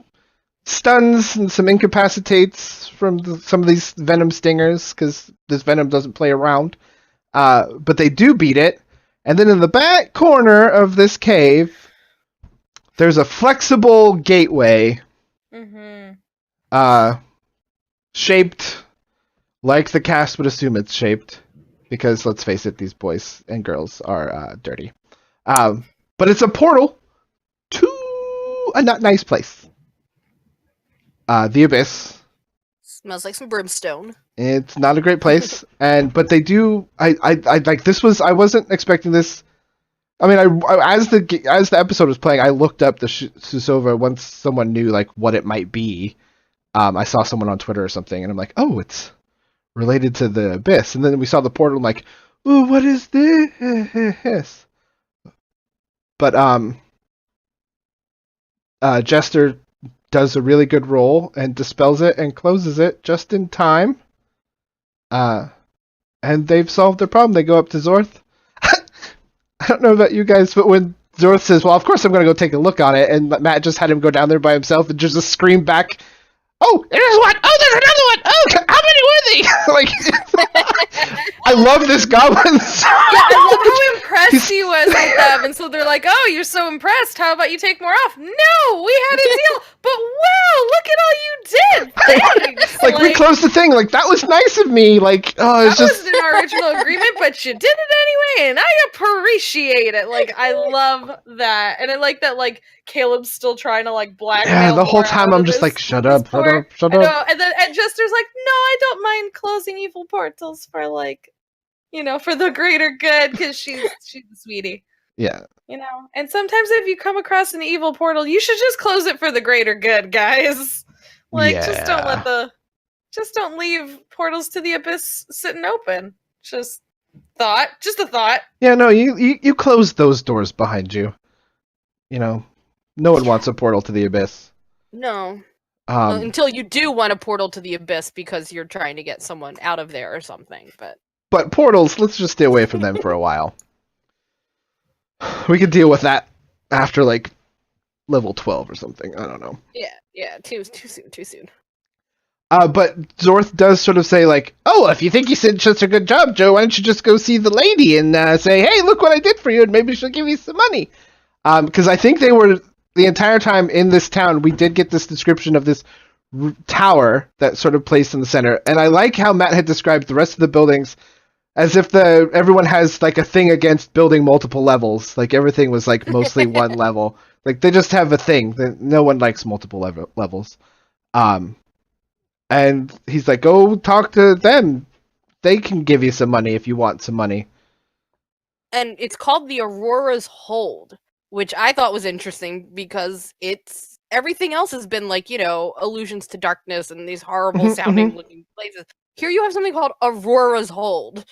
stuns and some incapacitates from some of these venom stingers because this venom doesn't play around. But they do beat it, and then in the back corner of this cave, there's a flexible gateway, Mm-hmm. shaped like the cast would assume it's shaped, because let's face it, these boys and girls are dirty. But it's a portal to a not nice place. The Abyss. Smells like some brimstone. It's not a great place, but they do. I like this was. I wasn't expecting this. I mean, as the episode was playing, I looked up the Susova once someone knew like what it might be. I saw someone on Twitter or something, and I'm like, oh, it's related to the Abyss. And then we saw the portal. I'm like, oh, what is this? But Jester does a really good roll and dispels it and closes it just in time. And they've solved their problem. They go up to Zorth. I don't know about you guys, but when Zorth says, well, of course I'm going to go take a look on it, and Matt just had him go down there by himself and just scream back, oh, there's one! Oh, there's another one! Oh, how many were they? Like, I love this goblin so Yeah, I love how impressed he was with them, and so they're like, oh, you're so impressed, how about you take more off? No, we had a deal, but wow, look at all you did! Thanks! like, we closed the thing, like, that was nice of me, like, oh, it's that just... wasn't in our original agreement, but you did it anyway, and I appreciate it. Like, I love that. And I like that, like, Caleb's still trying to, like, blackmail. Yeah, the whole Laura time out I'm of just this- like, shut this up. I know, and then Jester's like, no, I don't mind closing evil portals for, like, you know, for the greater good, because she's a sweetie. Yeah. You know? And sometimes if you come across an evil portal, you should just close it for the greater good, guys. Like, just don't leave portals to the Abyss sitting open. Just a thought. Yeah, no, you close those doors behind you. You know, no one wants a portal to the Abyss. No. Until you do want a portal to the Abyss because you're trying to get someone out of there or something, But portals, let's just stay away from them for a while. We could deal with that after, like, level 12 or something. I don't know. Yeah, too soon. But Zorth does sort of say, like, oh, if you think you did such a good job, Joe, why don't you just go see the lady and say, hey, look what I did for you, and maybe she'll give you some money. Because I think they were, the entire time in this town, we did get this description of this tower that's sort of placed in the center. And I like how Matt had described the rest of the buildings as if everyone has, like, a thing against building multiple levels. Like, everything was, like, mostly one level. Like, they just have a thing. No one likes multiple levels. And he's like, go talk to them. They can give you some money if you want some money. And it's called the Aurora's Hold, which I thought was interesting because it's everything else has been like, you know, allusions to darkness and these horrible sounding looking places. Here you have something called Aurora's Hold,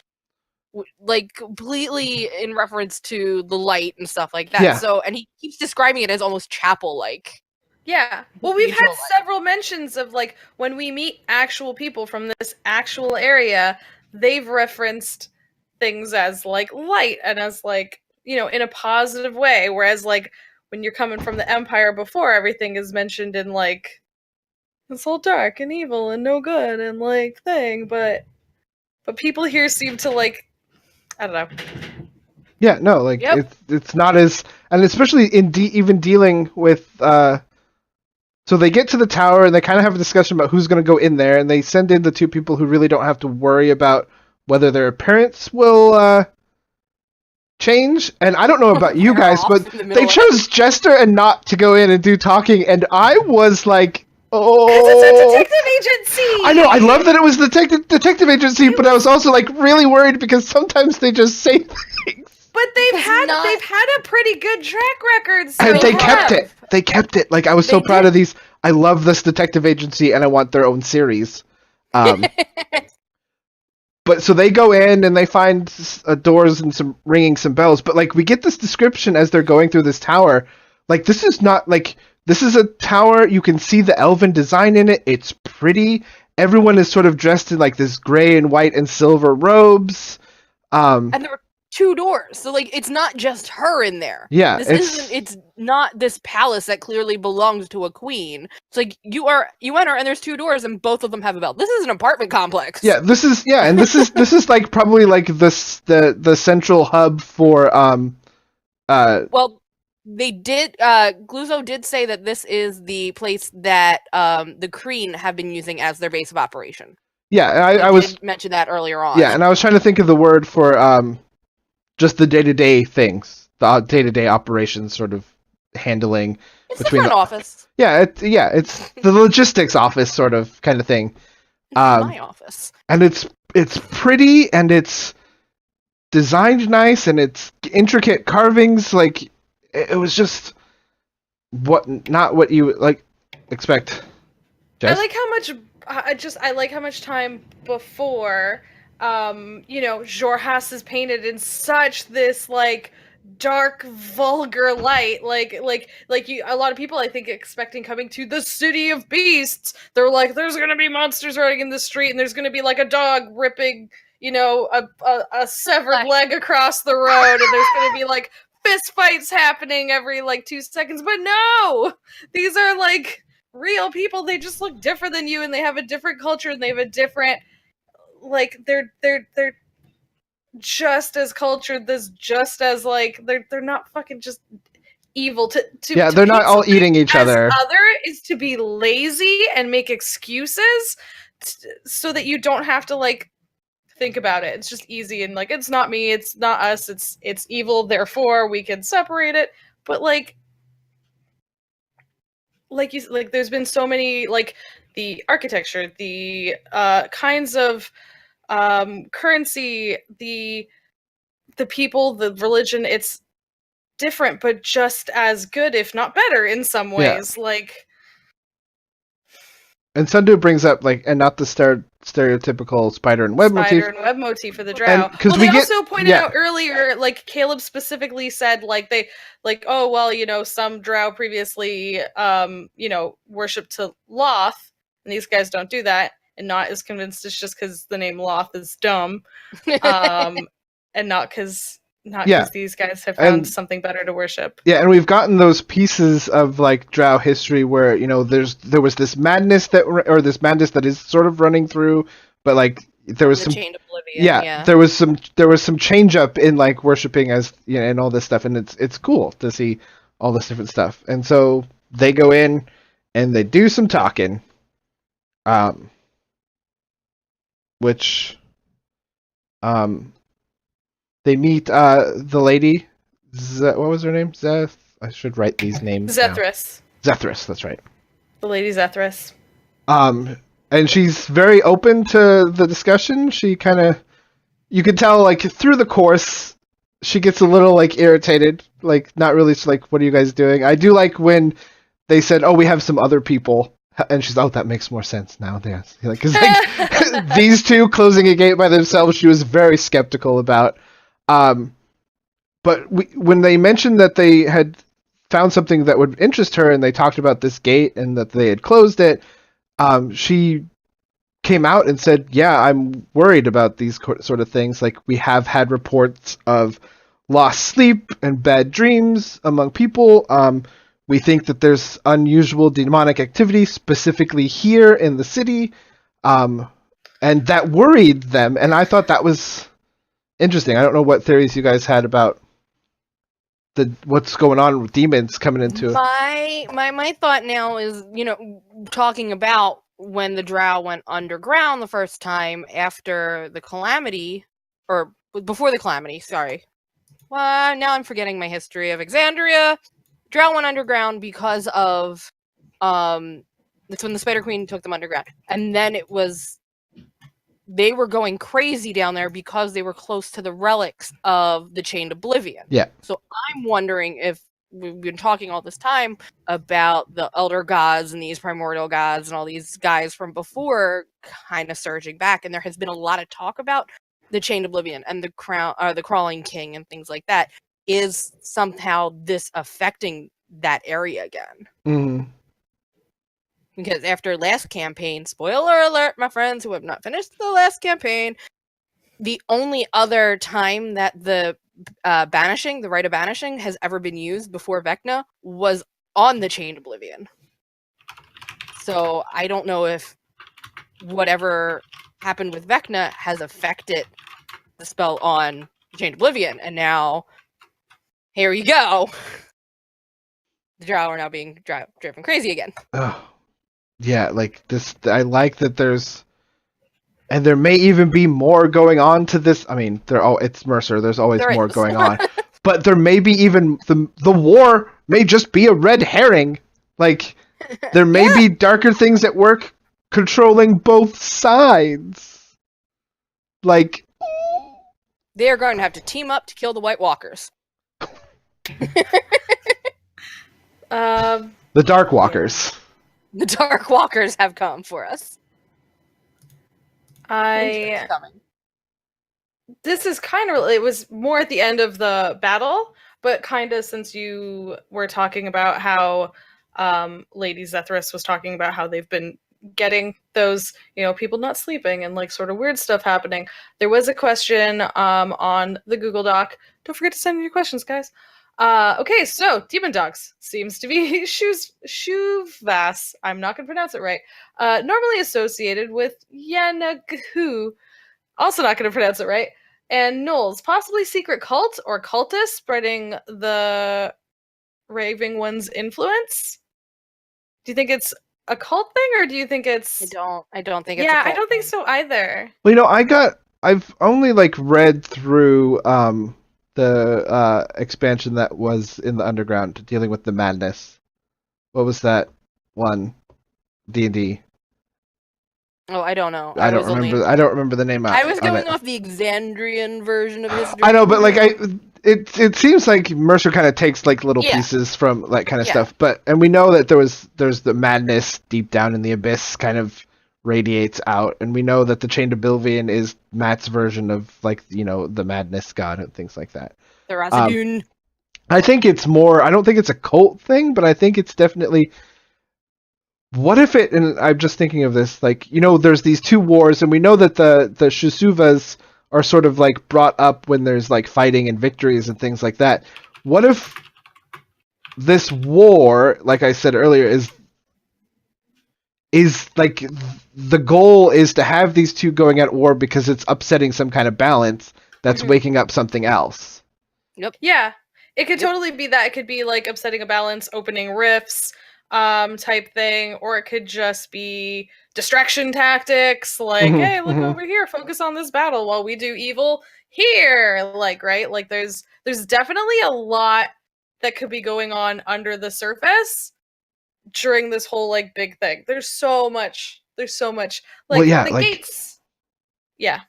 like completely in reference to the light and stuff like that. Yeah. So, and he keeps describing it as almost chapel-like. Yeah. Well, we've had Visual. several mentions of, like, when we meet actual people from this actual area, they've referenced things as, like, light and as, like, you know, in a positive way. Whereas, like, when you're coming from the Empire before, everything is mentioned in, like, it's all dark and evil and no good and, like, thing. But people here seem to, like, I don't know. Yeah, no, like, Yep. it's not as... And especially in even dealing with... So they get to the tower and they kind of have a discussion about who's going to go in there, and they send in the two people who really don't have to worry about whether their appearance will change. And I don't know about you They're guys, off but in the middle they of chose Jester and not to go in and do talking, and I was like, oh... Because it's a detective agency! I know, I love that it was the detective agency, but I was also, like, really worried because sometimes they just say things. But they've Because had a pretty good track record. So And they kept have. it. They kept it. Like, I was so They proud did. of these. I love this detective agency, and I want their own series. But so they go in and they find doors and some ringing some bells. But, like, we get this description as they're going through this tower. Like, this is not, like, this is a tower. You can see the elven design in it. It's pretty. Everyone is sort of dressed in, like, this gray and white and silver robes. And there were 2 doors, so like it's not just her in there. Yeah, It's not this palace that clearly belongs to a queen. It's like you enter and there's 2 doors and both of them have a bell. This is an apartment complex. Yeah, this is like probably like the central hub for Well, they did. Gluzo did say that this is the place that the Kreen have been using as their base of operation. Yeah, I was did mention that earlier on. Yeah, and I was trying to think of the word for just the day-to-day things the day-to-day operations sort of handling It's the between front office. it's the logistics office sort of kind of thing. My office. And it's pretty, and it's designed nice, and it's intricate carvings. Like it was just not what you like expect. Jess? I like how much time before Jorhas is painted in such this like dark vulgar light, like a lot of people I think expecting coming to the city of beasts, they're like, there's gonna be monsters running in the street, and there's gonna be like a dog ripping a severed leg across the road, and there's gonna be like fist fights happening every like 2 seconds. But no, these are like real people. They just look different than you, and they have a different culture, and they have a different, like, they're just as cultured, this just as like they're not fucking just evil. They're not all eating each other. Other is to be lazy and make excuses so that you don't have to like think about it. It's just easy, and like, it's not me, it's not us, it's evil, therefore we can separate it. But like there's been so many, like, the architecture, the kinds of currency, the people, the religion, it's different but just as good, if not better, in some ways. Like, and Sundu brings up, like, and not the stereotypical spider and web motif for the drow. Because they also pointed out earlier, like, Caleb specifically said, like, they, like, oh well, some drow previously worshipped to Loth, and these guys don't do that, and not as convinced it's just because the name Loth is dumb, and not because these guys have found something better to worship. Yeah, and we've gotten those pieces of like drow history where there was this madness that is sort of running through, but like there was some chained oblivion. There was some change up in like worshiping as and all this stuff, and it's cool to see all this different stuff. And so they go in and they do some talking, which they meet the lady. What was her name? Zeth. I should write these names. Zethris. Zethris, that's right. The lady Zethris. And she's very open to the discussion. She kind of, you could tell, like, through the course, she gets a little, like, irritated. Like, not really, like, what are you guys doing? I do like when they said, oh, we have some other people. And she's, oh, that makes more sense now. Yes. Because, like, these two closing a gate by themselves, she was very skeptical about. But when they mentioned that they had found something that would interest her, and they talked about this gate and that they had closed it, she came out and said, yeah, I'm worried about these sort of things. Like, we have had reports of lost sleep and bad dreams among people. We think that there's unusual demonic activity specifically here in the city. And that worried them. And I thought that was interesting. I don't know what theories you guys had about what's going on with demons coming into it. My thought now is, talking about when the drow went underground the first time after the calamity, or before the calamity, sorry. Well, now I'm forgetting my history of Exandria. Drow went underground because of that's when the Spider Queen took them underground. And then they were going crazy down there because they were close to the relics of the Chained Oblivion. Yeah. So I'm wondering if we've been talking all this time about the Elder Gods and these Primordial Gods and all these guys from before kind of surging back, and there has been a lot of talk about the Chained Oblivion and the Crawling King and things like that. Is somehow this affecting that area again? Mm-hmm. Because after last campaign, spoiler alert, my friends who have not finished the last campaign, the only other time that the banishing, the rite of banishing, has ever been used before Vecna was on the Chained Oblivion. So I don't know if whatever happened with Vecna has affected the spell on Chained Oblivion, and now here you go. The drow are now being driven crazy again. Oh. Yeah, like this. I like that there's, and there may even be more going on to this. I mean, it's Mercer. There's always more going on, but there may be even the war may just be a red herring. Like, there may Yeah. be darker things at work controlling both sides. Like, They are going to have to team up to kill the White Walkers. the Dark Walkers. The Dark Walkers have come for us. I Coming. this is kind of, it was more at the end of the battle, but kind of since you were talking about how Lady Zethris was talking about how they've been getting those, people not sleeping and like sort of weird stuff happening. There was a question on the Google Doc. Don't forget to send in your questions, guys. Okay, so Demon Dogs seems to be Shuvas. I'm not going to pronounce it right. Normally associated with Yanaghu. Also not going to pronounce it right. And Knowles, possibly secret cult or cultist spreading the Raving One's influence. Do you think it's a cult thing, or do you think it's? I don't think it's. Yeah, a cult I don't think thing. so either. Well, I've only like read through the expansion that was in the underground dealing with the madness. What was that one? D&D. Oh, I don't know. I don't remember the name. I was of going it. off the Exandrian version of history. I know, but like it seems like Mercer kind of takes like little pieces from that kind of stuff. And we know that there's the madness deep down in the abyss kind of radiates out, and we know that the Chained Oblivion is Matt's version of like the madness god and things like that. The Razadun. I think it's more. I don't think it's a cult thing, but I think it's definitely. What if it? And I'm just thinking of this, like there's these two wars, and we know that the Shusuvas are sort of like brought up when there's like fighting and victories and things like that. What if this war, like I said earlier, is like the goal is to have these two going at war because it's upsetting some kind of balance that's waking up something else. Yep. Yeah, it could totally be that. It could be like upsetting a balance, opening rifts, type thing, or it could just be distraction tactics, like, hey, look over here, focus on this battle while we do evil here, like, right? Like, there's definitely a lot that could be going on under the surface during this whole like big thing. There's so much like, well, yeah, the like, gates. Yeah,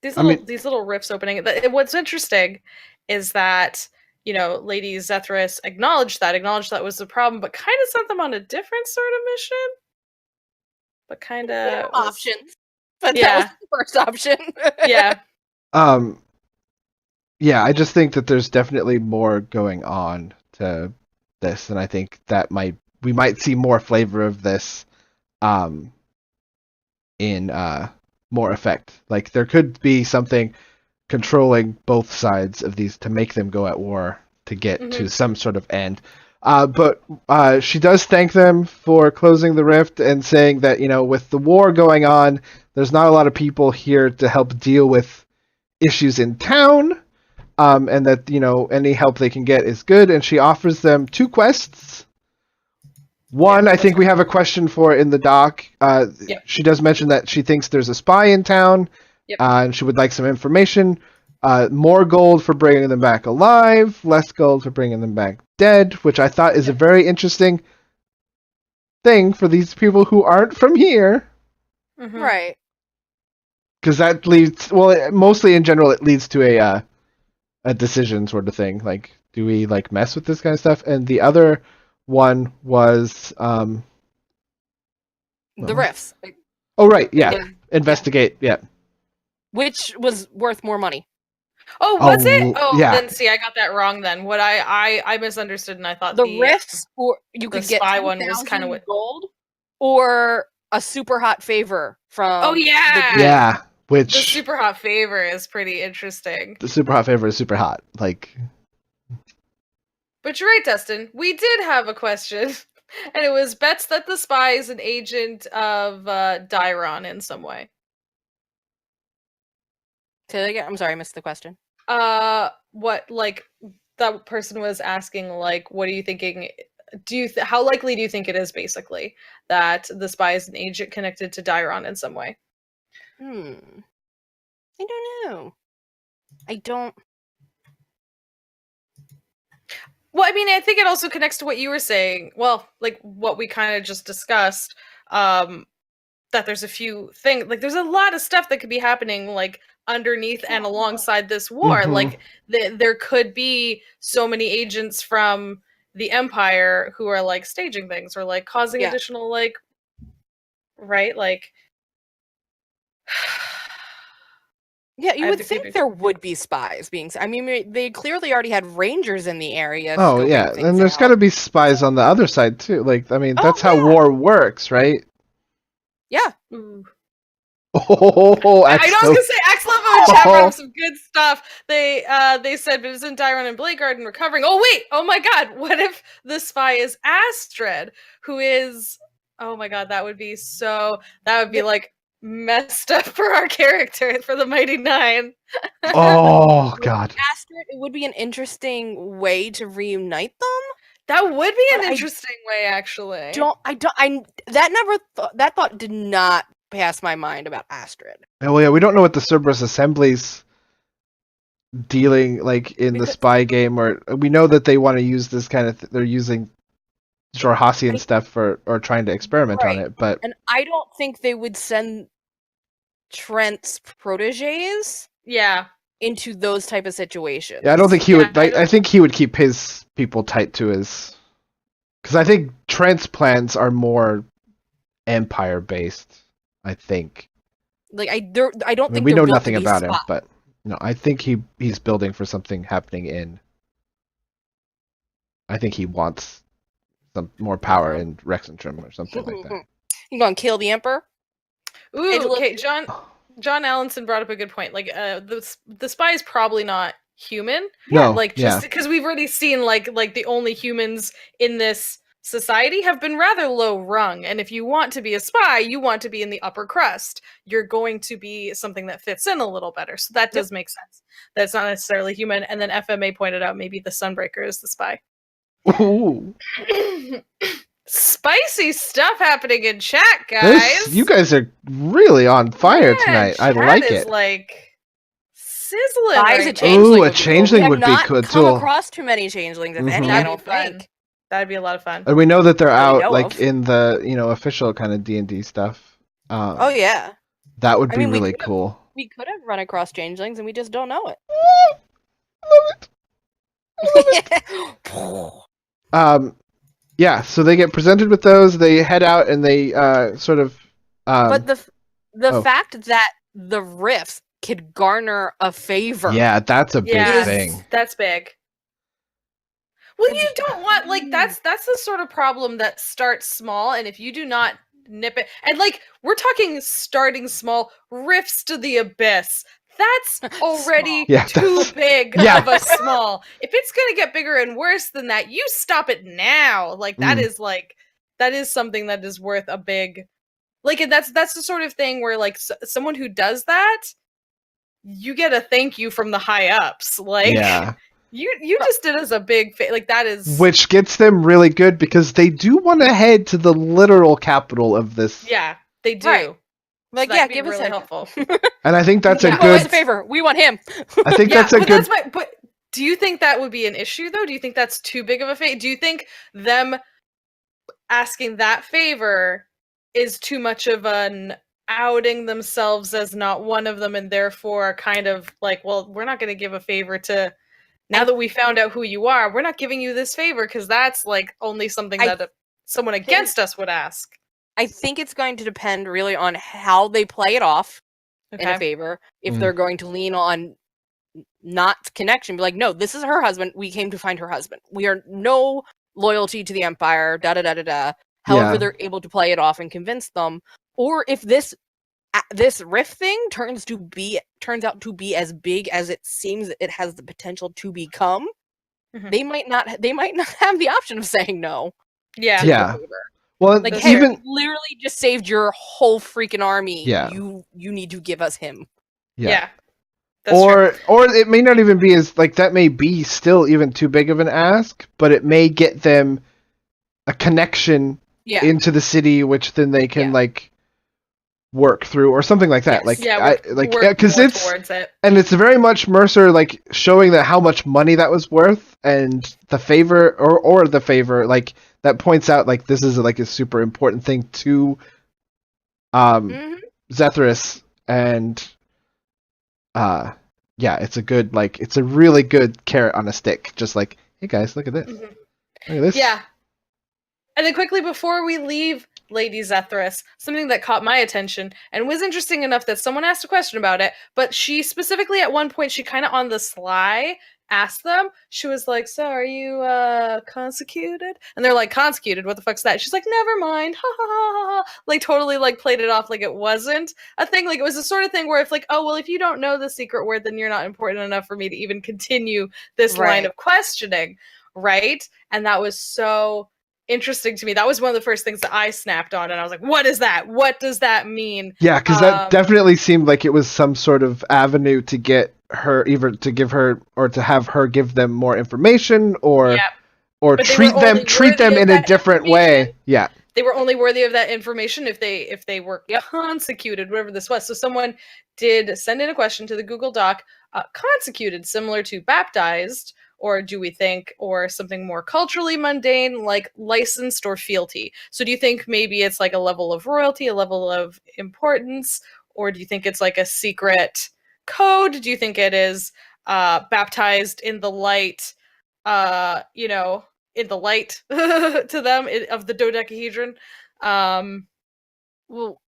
these little rifts opening. What's interesting is that Lady Zethris acknowledged that was the problem, but kind of sent them on a different sort of mission. But kind of options. But that was the first option. Yeah. Yeah, I just think that there's definitely more going on to this, and I think that we might see more flavor of this in more effect. Like, there could be something controlling both sides of these to make them go at war to get to some sort of end. But she does thank them for closing the rift and saying that, with the war going on, there's not a lot of people here to help deal with issues in town, and that, any help they can get is good. And she offers them 2 quests. One, I think we have a question for in the doc. She does mention that she thinks there's a spy in town, and she would like some information. More gold for bringing them back alive, less gold for bringing them back dead, which I thought is a very interesting thing for these people who aren't from here. Right. Because that leads, mostly in general, it leads to a decision sort of thing. Like, do we like mess with this kind of stuff? And the other one was the rifts. Oh, right, yeah. Investigate, yeah. Which was worth more money. Oh, was it? Oh, yeah. Then see, I got that wrong. Then what I misunderstood, and I thought the rifts, or you could get spy one was kind of what gold, or a super hot favor from. Oh yeah, yeah. Which the super hot favor is pretty interesting. The super hot favor is super hot, like. But you're right, Dustin. We did have a question, and it was bets that the spy is an agent of Dairon in some way. Say that again. I'm sorry, I missed the question. What, like, that person was asking, like, what are you thinking? How likely do you think it is, basically, that the spy is an agent connected to Dairon in some way? I don't know. I don't. Well, I mean, I think it also connects to what you were saying. Well, like what we kind of just discussed. That there's a few things, like there's a lot of stuff that could be happening, like underneath and alongside this war. Mhm. Like there could be so many agents from the Empire who are like staging things or like causing Yeah. additional like, right? Like, Yeah, I you have would to think keep it- there would be spies being. I mean, they clearly already had rangers in the area. Oh scoping yeah, things and there's out. got to be spies on the other side too. Like, I mean, Oh, that's how yeah. war works, right? Yeah. Ooh. Oh, I know I was Axel. gonna say Axel in chat brought up some good stuff. They said Vincent, Dyron, and Blakeguard recovering. Oh wait, oh my god, what if the spy is Astrid, who is oh my god, that would be like messed up for our character for the Mighty Nine. Oh God. Astrid, it would be an interesting way to reunite them. That would be But an I interesting way, actually. That thought did not pass my mind about Astrid. Oh yeah, we don't know what the Cerberus Assembly's dealing like in the Because- spy game, or we know that they want to use this kind of. They're using Jorhasian stuff or trying to experiment on Right. it, but And I don't think they would send Trent's proteges Yeah. into those type of situations. yeah, I don't think he Yeah, would. I I think he would keep his people tight to his, because I think Trent's plans are more Empire based. I think. Like I don't I mean, think we they're know built nothing to be about him, spies. but no, I think he's building for something happening in. I think he wants some more power in Rexentrum or something like that. You gonna kill the Emperor? Ooh, Angela- okay, John Allenson brought up a good point. Like, the spy is probably not human. No, Like, just because we've already seen like the only humans in this society have been rather low rung, and if you want to be a spy, you want to be in the upper crust. You're going to be something that fits in a little better. So that does make sense. That's not necessarily human. And then FMA pointed out maybe the Sunbreaker is the spy. Ooh, Spicy stuff happening in chat, guys. you guys are really on fire Yeah, tonight. I chat like is, it. like sizzling. Spies right a now. changeling. Ooh, a would be cool. changeling We would have be not cool, come too. across too many changelings, if any. Mhm. I That'd don't be fun. think. That'd be a lot of fun. And we know that they're That we out know like of. in the official kind of D&D stuff. Oh yeah, That would I be mean, we really could've- cool. we could have run across changelings and we just don't know it. Yeah, so they get presented with those. They head out and they sort of. But the oh. fact that the rifts could garner a favor. Yeah, that's a big Yeah, thing. that's big. Well, you don't want like that's the sort of problem that starts small, and if you do not nip it, and like we're talking starting small, rifts to the abyss. That's already Yeah, too that's- big Yeah. of a small. If it's gonna get bigger and worse than that, you stop it now. Like that is something that is worth a big, like, and that's the sort of thing where like someone who does that, you get a thank you from the high ups. Like, Yeah. you just did us a big like that is Which gets them really good because they do want to head to the literal capital of this. yeah, they do. Right. Like, So yeah, that'd be give us really him. helpful. And I think that's a Do us good. a favor. We want him. I think Yeah, that's a but good. but do you think that would be an issue though? Do you think that's too big of a favor? Do you think them asking that favor is too much of an outing themselves as not one of them, and therefore kind of like, well, we're not going to give a favor to. Now that we found out who you are, we're not giving you this favor because that's like only something that someone against us would ask. I think it's going to depend really on how they play it off in a favor. If Mm. they're going to lean on not connection, be like, no, this is her husband. We came to find her husband. We are no loyalty to the Empire. Da da da da da. However, Yeah. they're able to play it off and convince them. Or if this rift thing turns out to be as big as it seems it has the potential to become, Mhm. they might not have the option of saying no. Yeah. Yeah. Like, That's hey, even we literally just saved your whole freaking army. Yeah. You need to give us him. yeah. That's true. Or it may not even be as like that. May be still even too big of an ask, but it may get them a connection Yeah. into the city, which then they can Yeah. like work through, or something like that. Yes. Like, Yeah, because more it's towards it. and it's very much Mercer like showing that how much money that was worth, and the favor or the favor like that points out like this is like a super important thing to Zethris, and yeah, it's a really good carrot on a stick. Just like, hey guys, look at this. Mhm. Look at this. Yeah. And then quickly before we leave Lady Zethris, something that caught my attention and was interesting enough that someone asked a question about it, but she specifically at one point, she kind of on the sly asked them, she was like, so are you consecuted? And they're like, consecuted? What the fuck's that? She's like, never mind. Ha ha ha ha. Like totally like played it off like it wasn't a thing. Like it was the sort of thing where if like, oh, well, if you don't know the secret word, then you're not important enough for me to even continue this line of questioning. Right? And that was so interesting to me. That was one of the first things that I snapped on, and I was like, what is that? What does that mean? Yeah, because that definitely seemed like it was some sort of avenue to get her, either to give her or to have her give them more information, or treat them in a different way. Yeah. They were only worthy of that information if they were consecuted, whatever this was. So someone did send in a question to the Google Doc, consecuted, similar to baptized, or do we think, or something more culturally mundane like licensed or fealty? So do you think maybe it's like a level of royalty, a level of importance, or do you think it's like a secret code? Do you think it is baptized in the light, in the light to them of the dodecahedron? Well,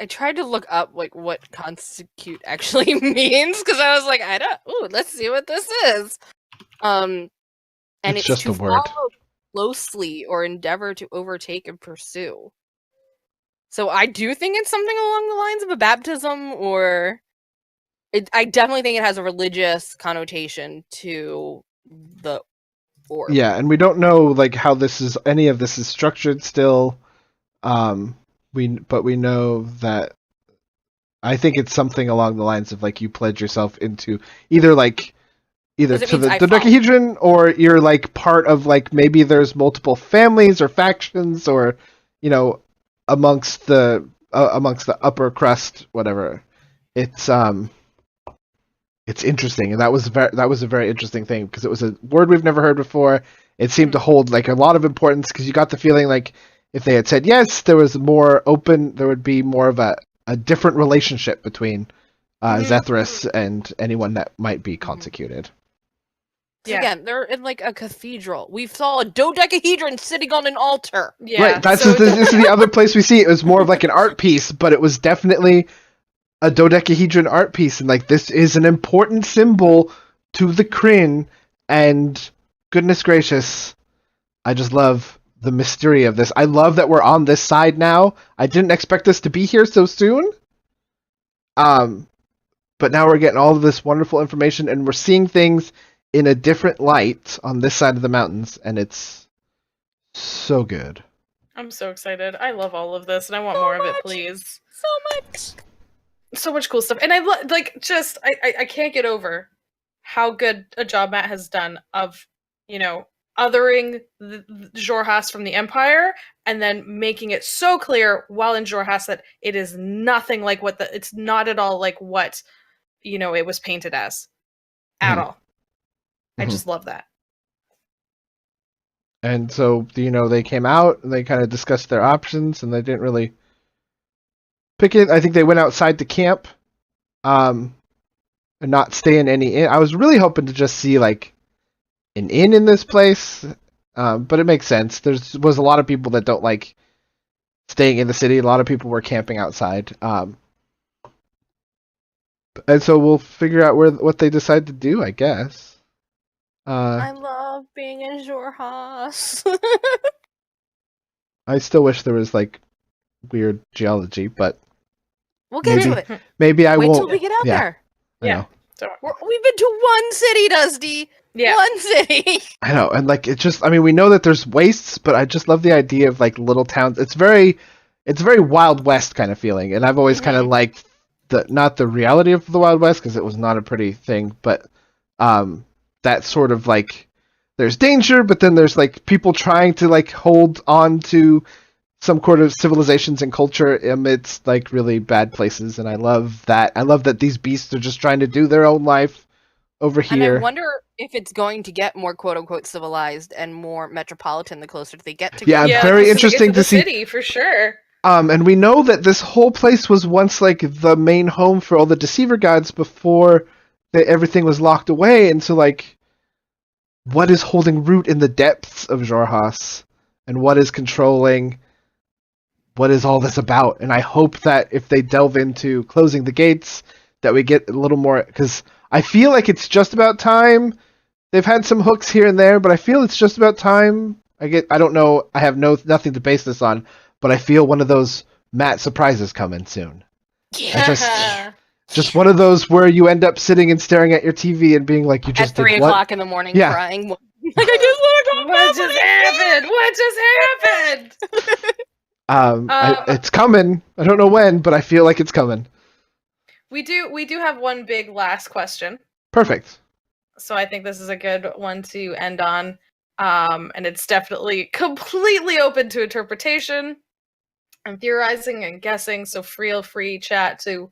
I tried to look up like what consecute actually means because I was like, let's see what this is. And it's just to a word. follow closely or endeavor to overtake and pursue. So I do think it's something along the lines of a baptism, or I definitely think it has a religious connotation to the orb. Yeah, and we don't know like how any of this is structured still. But we know that I think it's something along the lines of like you pledge yourself into either to the dodecahedron, or you're like part of like maybe there's multiple families or factions, or amongst the upper crust, whatever. It's interesting, and that was a very interesting thing because it was a word we've never heard before. It seemed to hold like a lot of importance because you got the feeling like if they had said yes, there was more open. There would be more of a different relationship between Zethris and anyone that might be consecuted. Yeah. Again, they're in like a cathedral. We saw a dodecahedron sitting on an altar. Yeah, right. This is the other place we see it. It was more of like an art piece, but it was definitely a dodecahedron art piece, and like this is an important symbol to the Kryn. And goodness gracious, I just love the mystery of this. I love that we're on this side now. I didn't expect us to be here so soon. But now we're getting all of this wonderful information, and we're seeing things in a different light on this side of the mountains, and it's so good. I'm so excited. I love all of this, and I want more of it, please. So much cool stuff. And I can't get over how good a job Matt has done of, othering the Xhorhas from the Empire, and then making it so clear while in Xhorhas that it is nothing like it's not at all like what, it was painted as. At all. I just love that. And so, they came out, and they kind of discussed their options, and they didn't really pick it. I think they went outside the camp, and not stay in any inn. I was really hoping to just see, like, an inn in this place, but it makes sense. There was a lot of people that don't like staying in the city. A lot of people were camping outside. And so we'll figure out what they decide to do, I guess. I love being in Xhorhas. I still wish there was like weird geology, but we'll get to it. Maybe I won't. Wait till we get out there. Yeah. We've been to one city, Dusty. Yeah. One city. I know, and like we know that there's wastes, but I just love the idea of like little towns. It's very Wild West kind of feeling, and I've always kind of liked not the reality of the Wild West because it was not a pretty thing, but that sort of like there's danger, but then there's like people trying to like hold on to some sort of civilizations and culture amidst like really bad places, and I love that. I love that these beasts are just trying to do their own life over And I here. wonder if it's going to get more quote unquote civilized and more metropolitan the closer they get to. Yeah, Yeah, very the closer they get interesting to the to see. city for sure. And we know that this whole place was once like the main home for all the Deceiver gods before everything was locked away. And so, like, what is holding root in the depths of Xhorhas, and what is controlling? What is all this about? And I hope that if they delve into closing the gates, that we get a little more. Because I feel like it's just about time. They've had some hooks here and there, but I feel it's just about time. I don't know. I have nothing to base this on. But I feel one of those Matt surprises coming soon. Yeah. Just one of those where you end up sitting and staring at your TV and being like, you just At 3 did what? o'clock in the morning, Yeah. crying. Like, I just want to go. What just happened? What just happened? It's coming. I don't know when, but I feel like it's coming. We do have one big last question. Perfect. So I think this is a good one to end on. And it's definitely completely open to interpretation and theorizing and guessing. So feel free, chat, to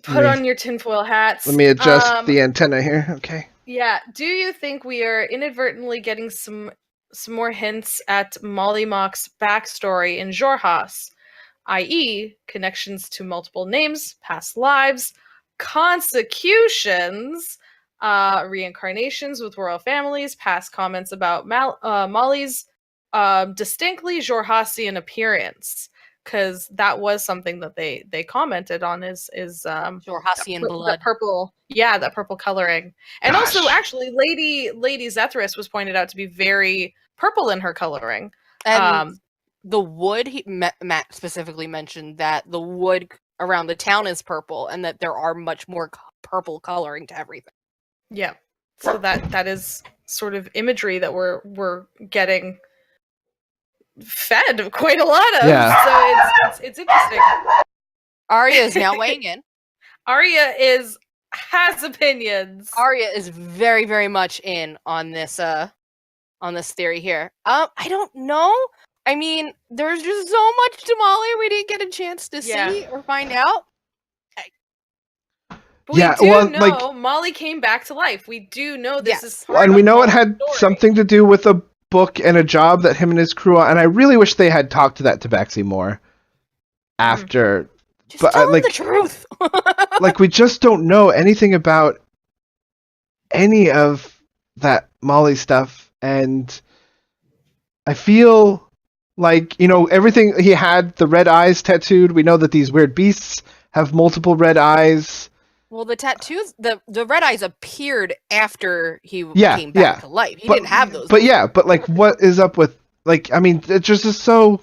put on your tinfoil hats. Let me adjust the antenna here. Okay. Yeah. Do you think we are inadvertently getting some more hints at Mollymock's backstory in Xhorhas, i.e., connections to multiple names, past lives, consecutions, reincarnations with royal families, past comments about Molly's distinctly Xhorhasian appearance? Because that was something that they commented on is Xhorhasian blood. that purple, that purple coloring, and Gosh. also actually Lady Zethris was pointed out to be very purple in her coloring. And the wood, Matt specifically mentioned that the wood around the town is purple, and that there are much more purple coloring to everything. Yeah, so that is sort of imagery that we're getting fed quite a lot of. Yeah. So it's interesting. Arya is now weighing in. Arya has opinions. Arya is very, very much in on this theory here. I don't know. I mean, there's just so much to Molly we didn't get a chance to see or find out. But we do know Molly came back to life. We do know this is part and of we know it Molly's had story. something to do with a book and a job that him and his crew on, and I really wish they had talked to that Tabaxi more after. Just but tell him the truth. Like, we just don't know anything about any of that Molly stuff, and I feel like, you know, everything he had, the red eyes tattooed, we know that these weird beasts have multiple red eyes. Well, the tattoos, the red eyes appeared after he came back to life. He didn't have those. But but like, what is up with, like, I mean, it just is so...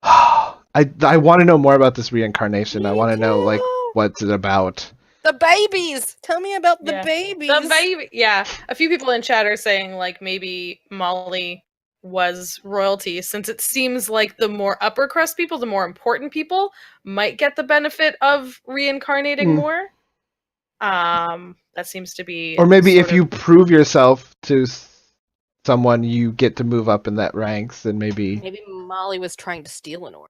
I want to know more about this reincarnation. I want to know, like, what's it about. The babies! Tell me about the babies! The baby! Yeah, a few people in chat are saying, like, maybe Molly was royalty, since it seems like the more upper crust people, the more important people, might get the benefit of reincarnating more. That seems to be... Or maybe if you prove yourself to someone, you get to move up in that ranks, and maybe Molly was trying to steal an orb.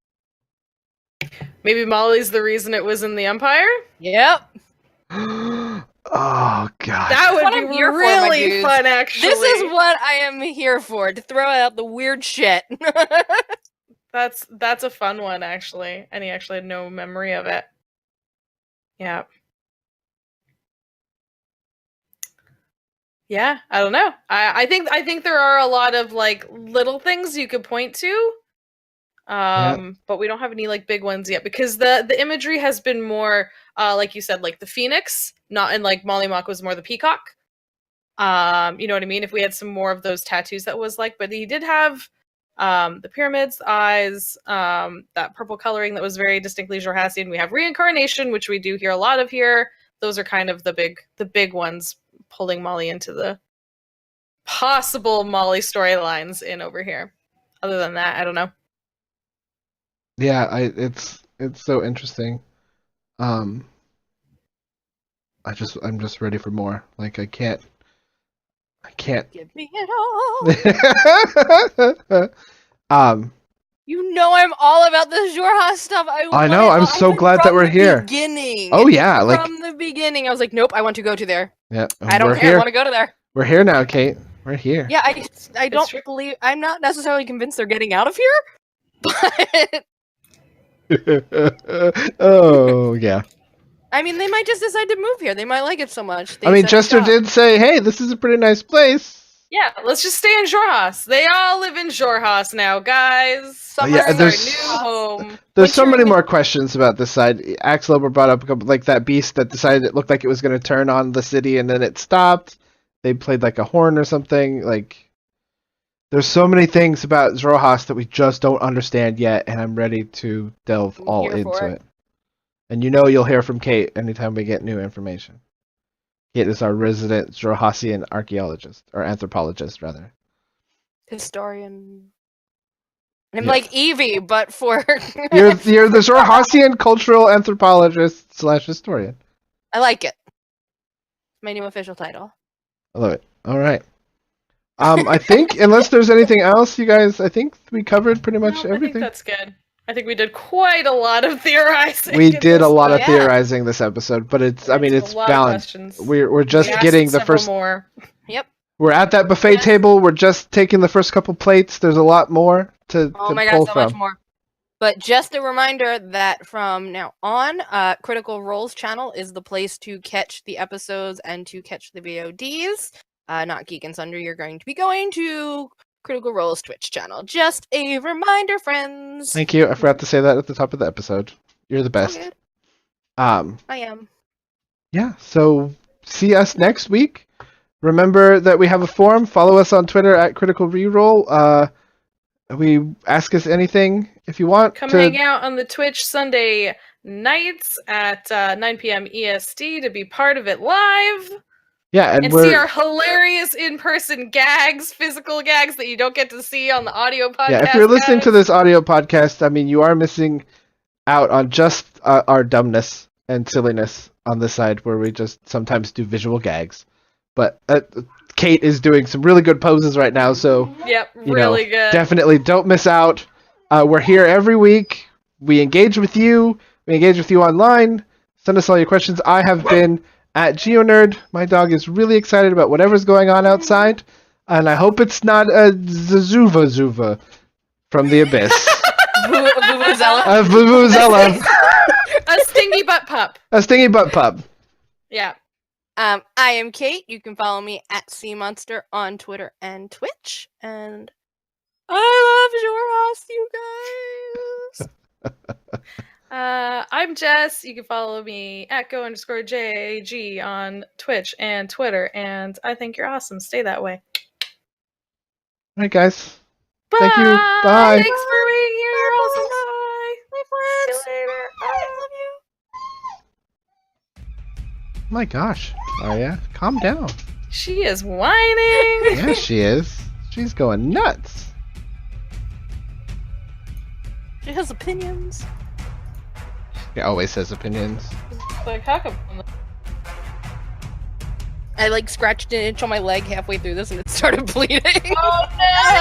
Maybe Molly's the reason it was in the Empire? Yep. Oh, God. That would be really fun, actually. This is what I am here for, to throw out the weird shit. That's a fun one, actually. And he actually had no memory of it. Yeah. Yeah, I don't know. I think there are a lot of, like, little things you could point to. But we don't have any, like, big ones yet, because the imagery has been more like you said, like the phoenix, not in, like, Mollymock was more the peacock. You know what I mean? If we had some more of those tattoos, that was like, but he did have the pyramids, the eyes, that purple coloring that was very distinctly Xhorhasian. We have reincarnation, which we do hear a lot of here. Those are kind of the big ones pulling Molly into the possible Molly storylines in over here. Other than that, I don't know. Yeah, it's so interesting. I'm just ready for more. Like, I can't. Give me it all. You know I'm all about the Jorha stuff. I know, I'm so glad that we're here. Beginning. Oh yeah, like From the beginning, I was like, nope, I want to go to there. yeah, I don't we're care. I here. want to go to there. We're here now, Kate. We're here. Yeah, I don't true. believe. I'm not necessarily convinced they're getting out of here, but Oh yeah. I mean, they might just decide to move here. They might like it so much. I mean, set Jester shop. did say, "Hey, this is a pretty nice place." Yeah, let's just stay in Jorhas. They all live in Jorhas now, guys. Summer yeah, is our there's- new home. There's so Winter many in- more questions about this side. Axel brought up a couple, like that beast that decided it looked like it was going to turn on the city and then it stopped. They played like a horn or something. Like, there's so many things about Zrohas that we just don't understand yet, and I'm ready to delve I'm all here for into it. it. And you know you'll hear from Kate anytime we get new information. Kate is our resident Zrohasian archaeologist, or anthropologist, rather. Historian. I'm Yeah. like Evie, but for You're the Zrohasian cultural anthropologist / historian. I like it. My new official title. I love it. All right. I think unless there's anything else, you guys, I think we covered pretty much No, I think everything. that's good. I think we did quite a lot of theorizing. We in did this a lot of Yeah. theorizing this episode, but it's I mean Answered it's a lot of balanced. questions. We're just We asked getting the several first. more. Yep. We're at that buffet Yes. table. We're just taking the first couple plates. There's a lot more to Oh to my pull god, so from. much more. But just a reminder that from now on, Critical Role's channel is the place to catch the episodes and to catch the VODs. Not Geek and Sunder, you're going to be going to Critical Role's Twitch channel. Just a reminder, friends. Thank you. I forgot to say that at the top of the episode. You're the All best. good. Um. I am. Yeah. So see us next week. Remember that we have a forum. Follow us on Twitter at Critical Reroll. We ask us anything if you want. Come to... hang out on the Twitch Sunday nights at 9 p.m. EST to be part of it live Yeah, and and we're see our hilarious in-person gags, physical gags that you don't get to see on the audio podcast. yeah. If you're listening to guys. this audio podcast, I mean, you are missing out on just our dumbness and silliness on this side, where we just sometimes do visual gags. But Kate is doing some really good poses right now, so Yep, you really know, good. definitely don't miss out. We're here every week. We engage with you. We engage with you online. Send us all your questions. I have been at GeoNerd. My dog is really excited about whatever's going on outside, and I hope it's not a Zuva from the abyss. Vuvuzela. A Vuvuzela. A stingy butt pup. A stingy butt pup. Yeah. I am Kate. You can follow me at CMonster on Twitter and Twitch. And I love Jorhas, you guys. I'm Jess. You can follow me at go_JAG on Twitch and Twitter. And I think you're awesome. Stay that way. All right, guys. Bye. Thank you. Bye. Thanks for being here. You're awesome. Bye. My friends. See you later. I love you. My gosh, Arya, calm down. She is whining. Yeah, she is. She's going nuts. She has opinions. She always has opinions. Like, how come? I like scratched an itch on my leg halfway through this and it started bleeding. Oh no!